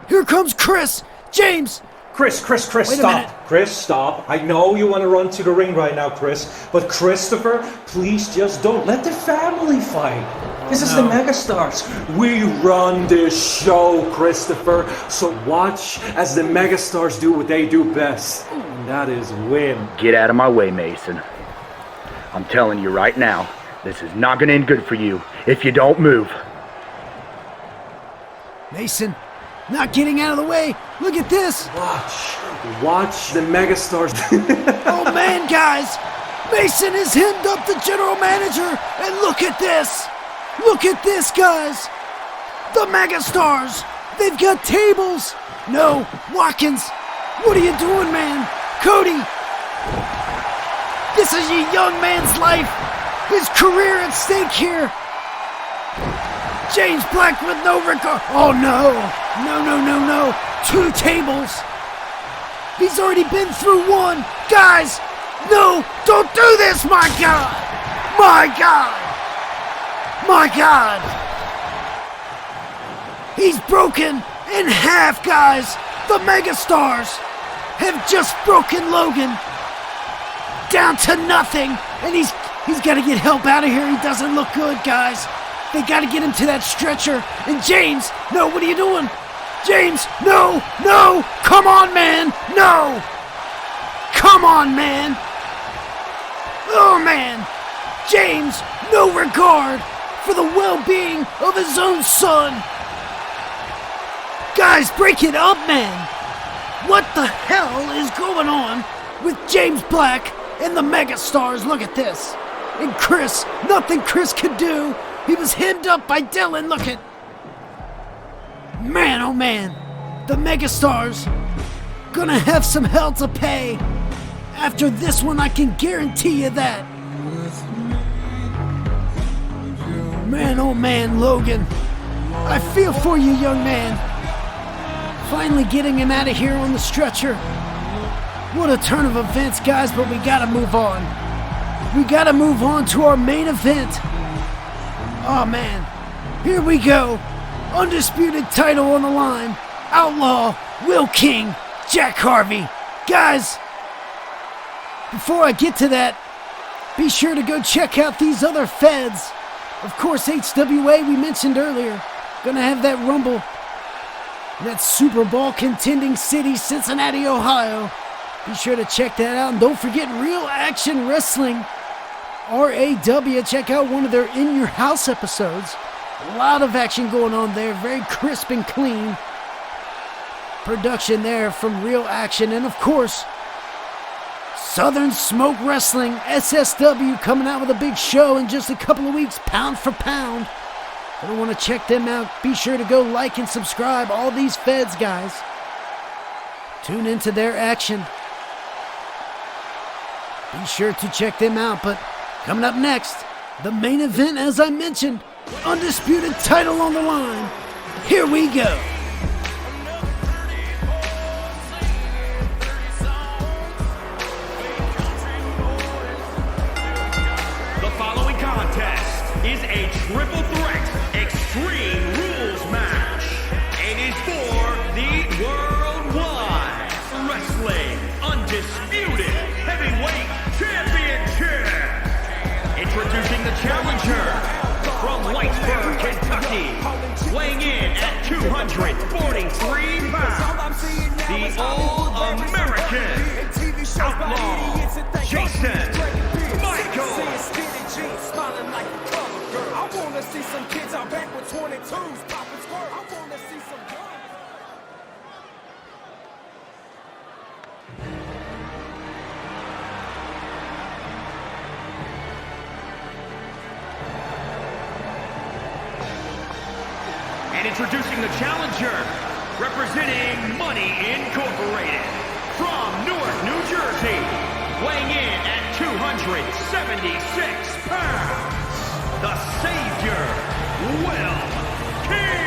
Here comes Chris. James. Chris, stop. Chris, stop. I know you want to run to the ring right now, Chris. But Christopher, please just don't. Let the family fight. This is the megastars. We run this show, Christopher. So watch as the megastars do what they do best. And that is win. Get out of my way, Mason. I'm telling you right now, this is not going to end good for you if you don't move. Mason, not getting out of the way. Look at this. Watch the megastars. Oh, man, guys. Mason has hemmed up the general manager. And look at this. Look at this, guys. The megastars. They've got tables. No, Watkins. What are you doing, man? Cody. This is a young man's life. His career at stake here. James Black with no regard. Oh, no. No. 2 tables. He's already been through 1. Guys, no, don't do this, my God. My God. My God. He's broken in half, guys. The megastars have just broken Logan down to nothing. And he's got to get help out of here. He doesn't look good, guys. They got to get him to that stretcher. And James, no, what are you doing? James, no. Come on, man. No. Come on, man. Oh, man. James, no regard for the well-being of his own son. Guys, break it up, man. What the hell is going on with James Black and the megastars? Look at this. And Chris, nothing Chris could do. He was hemmed up by Dylan. Look at... Man, oh man. The megastars gonna have some hell to pay. After this one, I can guarantee you that. Man, oh man, Logan. I feel for you, young man. Finally getting him out of here on the stretcher. What a turn of events, guys, but we gotta move on. We gotta move on to our main event. Oh man, here we go. Undisputed title on the line. Outlaw, Will King, Jack Harvey. Guys, before I get to that, be sure to go check out these other feds. Of course, HWA we mentioned earlier. Gonna have that Rumble. And that Super Bowl contending city, Cincinnati, Ohio. Be sure to check that out. And don't forget Real Action Wrestling. RAW. Check out one of their In Your House episodes. A lot of action going on there. Very crisp and clean production there from Real Action. And of course, Southern Smoke Wrestling, SSW, coming out with a big show in just a couple of weeks, pound for pound. If you want to check them out, be sure to go like and subscribe. All these feds, guys. Tune into their action. Be sure to check them out. But coming up next, the main event, as I mentioned, Undisputed title on the line. Here we go. The following contest is a triple threat extreme rules match. It is for the Worldwide Wrestling Undisputed Heavyweight Championship. Introducing the challenger from Whitesburg, Kentucky, weighing in at 243 pounds, the All-American Outlaw, Jason Michael. I wanna see some kids out back with 22s popping squirt. I wanna see some guns. And introducing the challenger, representing Money Incorporated, from Newark, New Jersey, weighing in at 276 pounds. The Savior, Will King.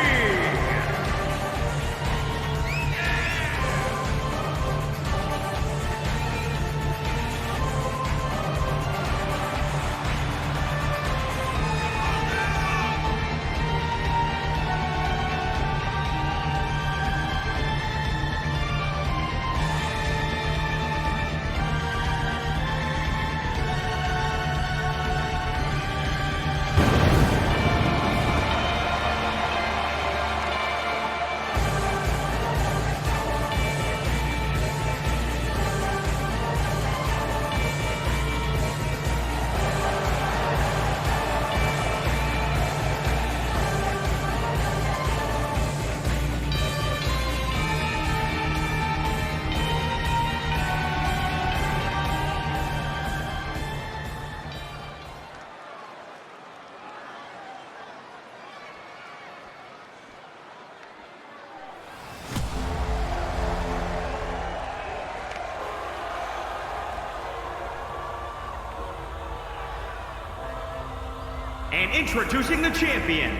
And introducing the champion,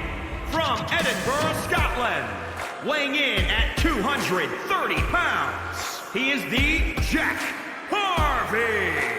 from Edinburgh, Scotland, weighing in at 230 pounds, he is the Jack Harvey.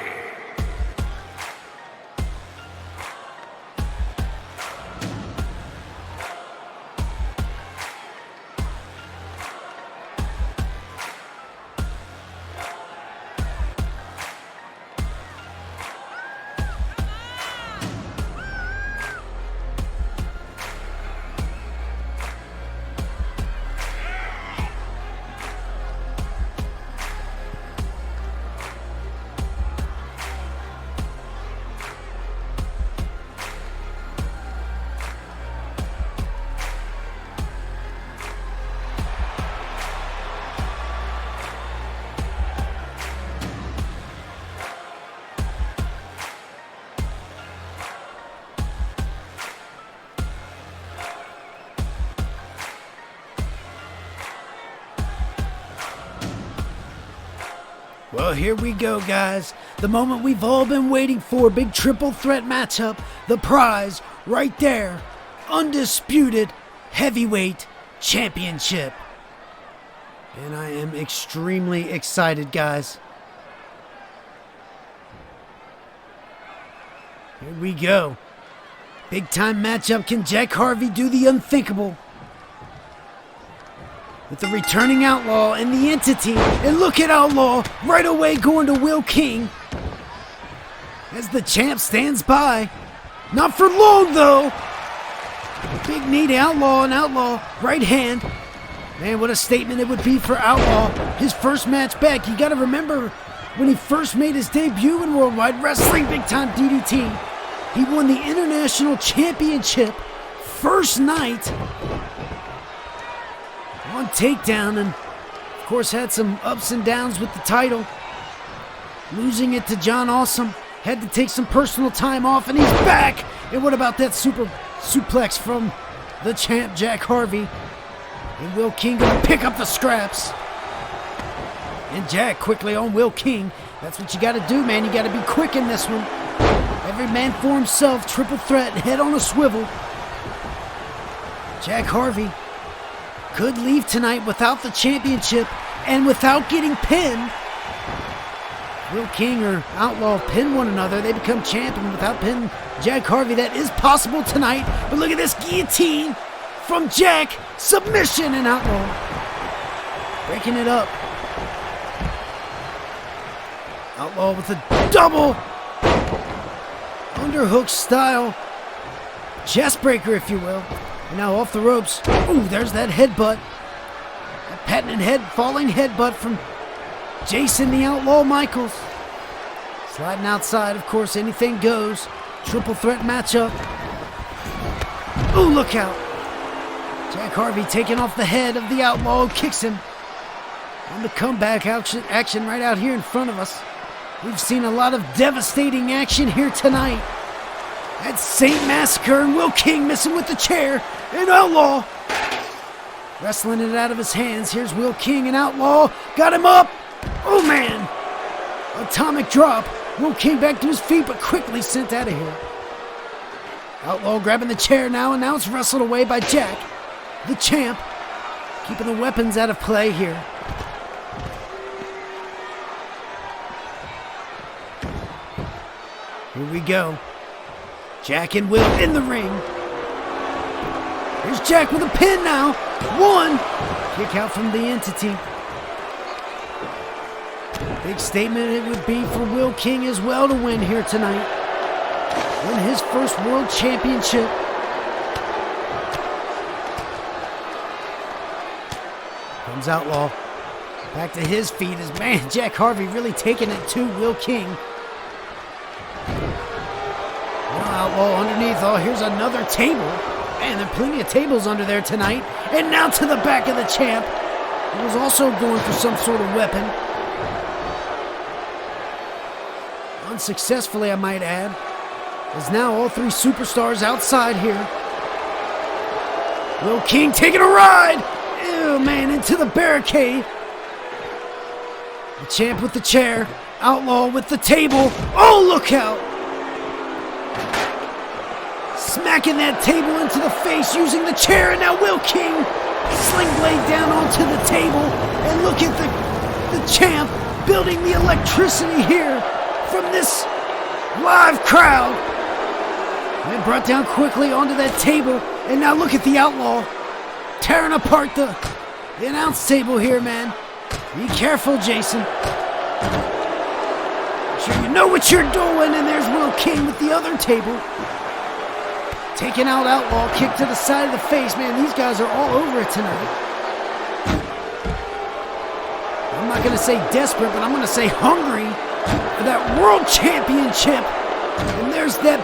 Well, here we go, guys. The moment we've all been waiting for. Big triple threat matchup. The prize right there. Undisputed Heavyweight Championship. And I am extremely excited, guys. Here we go. Big time matchup. Can Jack Harvey do the unthinkable? with the returning Outlaw and the Entity. And look at Outlaw right away going to Will King as the champ stands by. Not for long, though. Big knee to Outlaw, and Outlaw right hand. Man, what a statement it would be for Outlaw. His first match back. You got to remember when he first made his debut in Worldwide Wrestling, big time DDT. He won the International Championship first night on Takedown, and of course had some ups and downs with the title. Losing it to John Awesome. Had to take some personal time off, and he's back. And what about that super suplex from the champ, Jack Harvey? And Will King gonna pick up the scraps. And Jack quickly on Will King. That's what you gotta do, man. You gotta be quick in this one. Every man for himself, triple threat, head on a swivel. Jack Harvey could leave tonight without the championship and without getting pinned. Will King or Outlaw pin one another, they become champion without pinning Jack Harvey. That is possible tonight. But look at this guillotine from Jack. Submission and Outlaw breaking it up. Outlaw with a double underhook style chest breaker, if you will. And now off the ropes. Ooh, there's that headbutt. That patented falling headbutt from Jason the Outlaw Michaels. Sliding outside, of course, anything goes. Triple threat matchup. Ooh, look out. Jack Harvey taking off the head of the Outlaw, kicks him. On the comeback action right out here in front of us. We've seen a lot of devastating action here tonight. That's Saint Massacre and Will King missing with the chair. And Outlaw wrestling it out of his hands. Here's Will King and Outlaw. Got him up. Oh, man. Atomic drop. Will King back to his feet, but quickly sent out of here. Outlaw grabbing the chair now, and now it's wrestled away by Jack, the champ, keeping the weapons out of play here. Here we go. Jack and Will in the ring. Here's Jack with a pin now. One. Kick out from the Entity. Big statement it would be for Will King as well to win here tonight. Win his first world championship. Comes Outlaw. Back to his feet as, man, Jack Harvey really taking it to Will King. Now Outlaw underneath. Oh, here's another table. Man, there are plenty of tables under there tonight. And now to the back of the champ. He was also going for some sort of weapon. Unsuccessfully, I might add. As now all three superstars outside here. Will King taking a ride. Ew, man, into the barricade. The champ with the chair. Outlaw with the table. Oh, look out. Smacking that table into the face using the chair. And now Will King sling blade down onto the table. And look at the champ building the electricity here from this live crowd. And brought down quickly onto that table. And now look at the Outlaw tearing apart the announce table here, man. Be careful, Jason. Sure you know what you're doing. And there's Will King with the other table. Taking out Outlaw, kick to the side of the face. Man, these guys are all over it tonight. I'm not going to say desperate, but I'm going to say hungry for that world championship. And there's that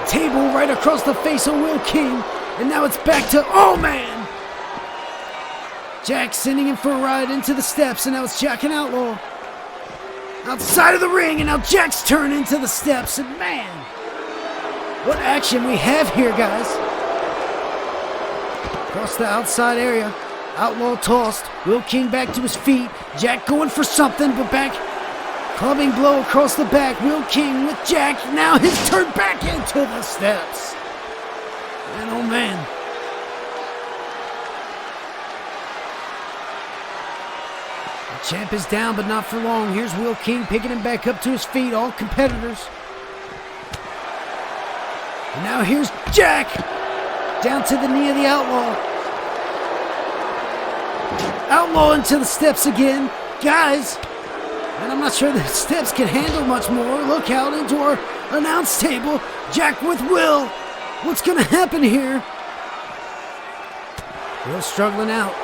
table right across the face of Will King. And now it's back to, oh man! Jack sending him for a ride into the steps. And now it's Jack and Outlaw outside of the ring. And now Jack's turn into the steps. And man, what action we have here, guys. Across the outside area. Outlaw tossed. Will King back to his feet. Jack going for something, but back. Clubbing blow across the back. Will King with Jack. Now his turn back into the steps. And oh man. The champ is down, but not for long. Here's Will King picking him back up to his feet. All competitors. And now here's Jack. Down to the knee of the Outlaw. Outlaw into the steps again. Guys, and I'm not sure the steps can handle much more. Look out into our announce table. Jack with Will. What's going to happen here? Will struggling out.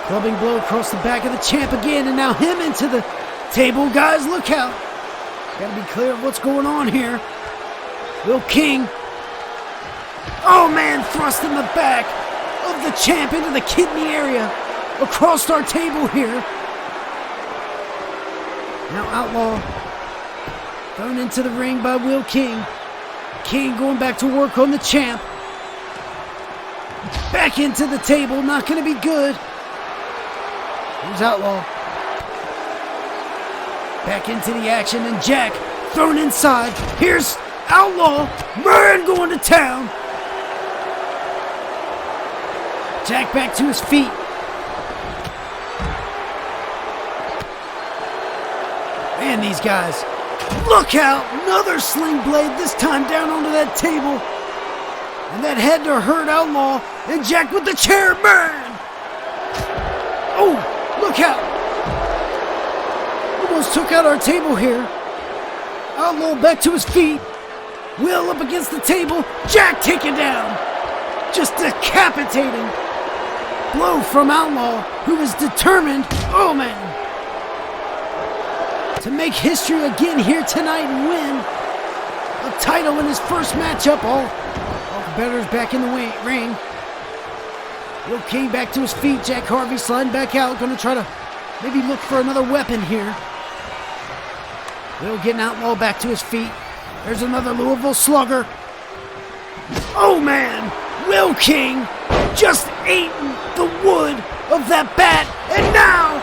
Clubbing blow across the back of the champ again, and now him into the table. Guys, look out. Got to be clear of what's going on here. Will King. Oh, man, thrust in the back of the champ into the kidney area. Across our table here. Now Outlaw thrown into the ring by Will King. King going back to work on the champ. Back into the table, not going to be good. Here's Outlaw. Back into the action, and Jack thrown inside. Here's Outlaw. Man going to town. Jack back to his feet. Man, these guys. Look out! Another sling blade, this time down onto that table. And that had to hurt Outlaw. And Jack with the chair, man! Oh, look out! Almost took out our table here. Outlaw back to his feet. Will up against the table. Jack taken down. Just decapitating blow from Outlaw, who is determined, oh man, to make history again here tonight and win a title in his first matchup. All competitors back in the ring. Will King back to his feet. Jack Harvey sliding back out. Going to try to maybe look for another weapon here. Will getting Outlaw back to his feet. There's another Louisville Slugger. Oh man, Will King just eating the wood of that bat. And now,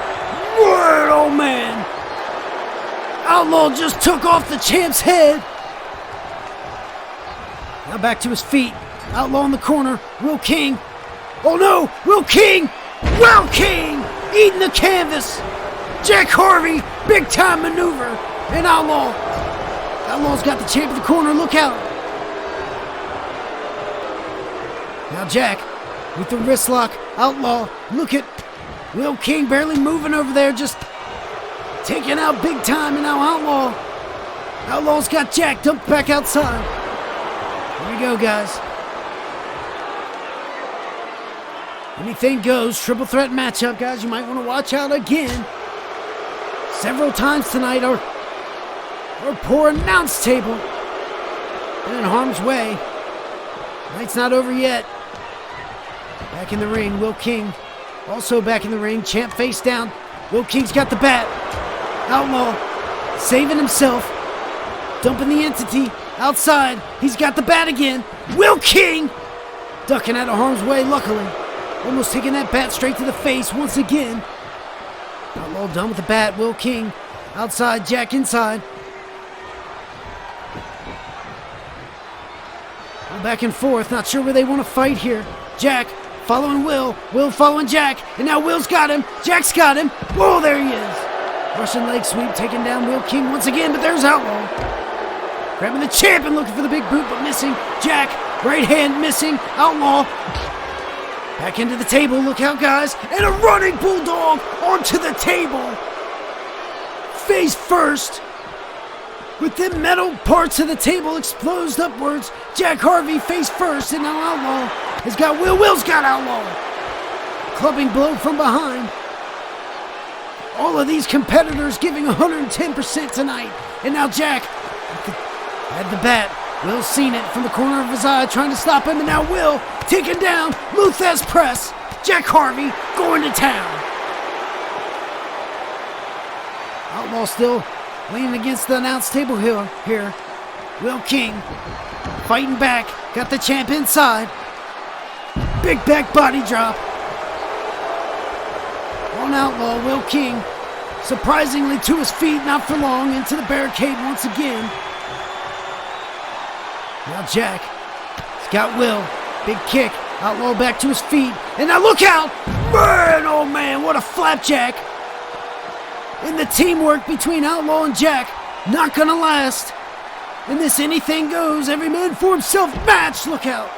word, oh man. Outlaw just took off the champ's head. Now back to his feet. Outlaw in the corner. Will King. Oh no! Will King! Will King! Eating the canvas. Jack Harvey. Big time maneuver. And Outlaw. Outlaw's got the champ in the corner. Look out. Now Jack with the wrist lock. Outlaw. Look at Will King barely moving over there. Just taking out big time, and now Outlaw. Outlaw's got Jack dumped back outside. Here we go, guys. Anything goes. Triple threat matchup, guys. You might want to watch out again. Several times tonight, our poor announce table been in harm's way. Night's not over yet. Back in the ring, Will King. Also back in the ring. Champ face down. Will King's got the bat. Outlaw saving himself, dumping the entity outside. He's got the bat again. Will King ducking out of harm's way, luckily. Almost taking that bat straight to the face once again. Outlaw done with the bat. Will King outside, Jack inside. Back and forth, not sure where they want to fight here. Jack following Will. Will following Jack. And now Will's got him. Jack's got him. Whoa, there he is. Russian leg sweep taking down Will King once again, but there's Outlaw. Grabbing the champ and looking for the big boot, but missing. Jack, right hand missing. Outlaw. Back into the table. Look out, guys. And a running bulldog onto the table. Face first. With the metal parts of the table exposed upwards. Jack Harvey face first, and now Outlaw has got Will. Will's got Outlaw. Clubbing blow from behind. All of these competitors giving 110% tonight. And now Jack had the bat. Will's seen it from the corner of his eye, trying to stop him. And now Will taken down. Luthez press. Jack Harvey going to town. Outlaw still leaning against the announce table here. Will King fighting back. Got the champ inside. Big back body drop. On Outlaw, Will King surprisingly to his feet, not for long, into the barricade once again. Now Jack, he's got Will. Big kick. Outlaw back to his feet. And now look out! Man, oh man, what a flapjack. And the teamwork between Outlaw and Jack, not gonna last. In this anything goes, every man for himself match. Look out.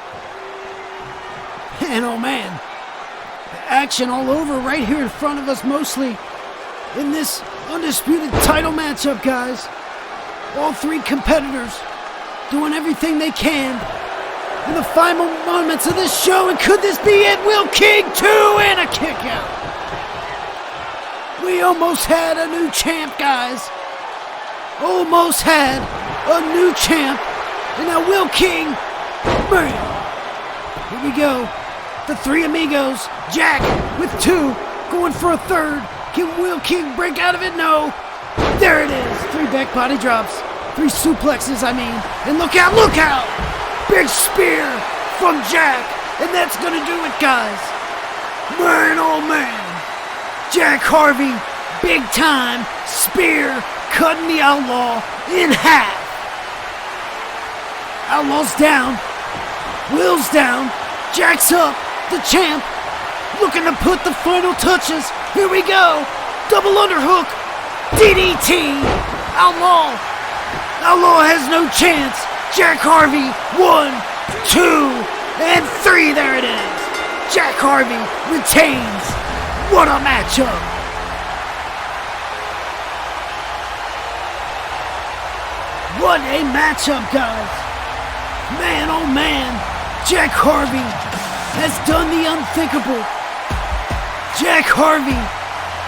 Man, oh man. action all over right here in front of us, mostly in this Undisputed title matchup, guys. All three competitors doing everything they can in the final moments of this show. And could this be it? Will King 2 and a kick out. We almost had a new champ, guys. Almost had a new champ. And now Will King, man. Here we go. The three amigos. Jack with 2, going for a 3rd. Can Will King break out of it? No. There it is. 3 back body drops. 3 suplexes, I mean. And look out, look out! Big spear from Jack. And that's gonna do it, guys. Man, oh man. Jack Harvey, big time spear, cutting the Outlaw in half. Outlaw's down. Will's down. Jack's up. The champ looking to put the final touches. Here we go. Double underhook. DDT. Outlaw. Outlaw has no chance. Jack Harvey. 1, 2, and 3. There it is. Jack Harvey retains. What a matchup. What a matchup, guys. Man, oh man. Jack Harvey has done the unthinkable. Jack Harvey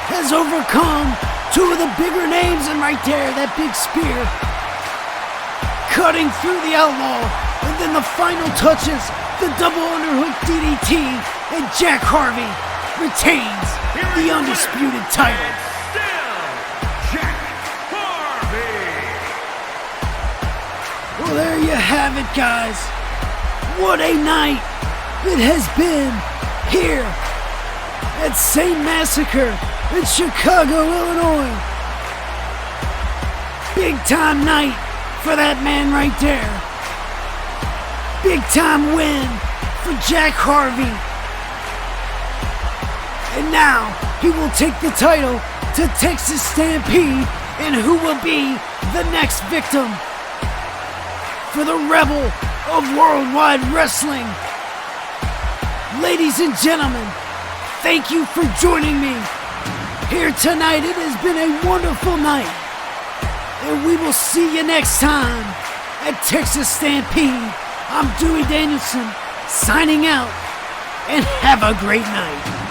has overcome 2 of the bigger names, and right there, that big spear cutting through the Outlaw, and then the final touches, the double underhook DDT, and Jack Harvey retains the Undisputed title. Well, there you have it, guys. What a night it has been here at St. Massacre in Chicago, Illinois. Big time night for that man right there. Big time win for Jack Harvey. And now he will take the title to Texas Stampede. And who will be the next victim for the Rebel of Worldwide Wrestling? Ladies and gentlemen, thank you for joining me here tonight. It has been a wonderful night. And we will see you next time at Texas Stampede. I'm Dewey Danielson, signing out, and have a great night.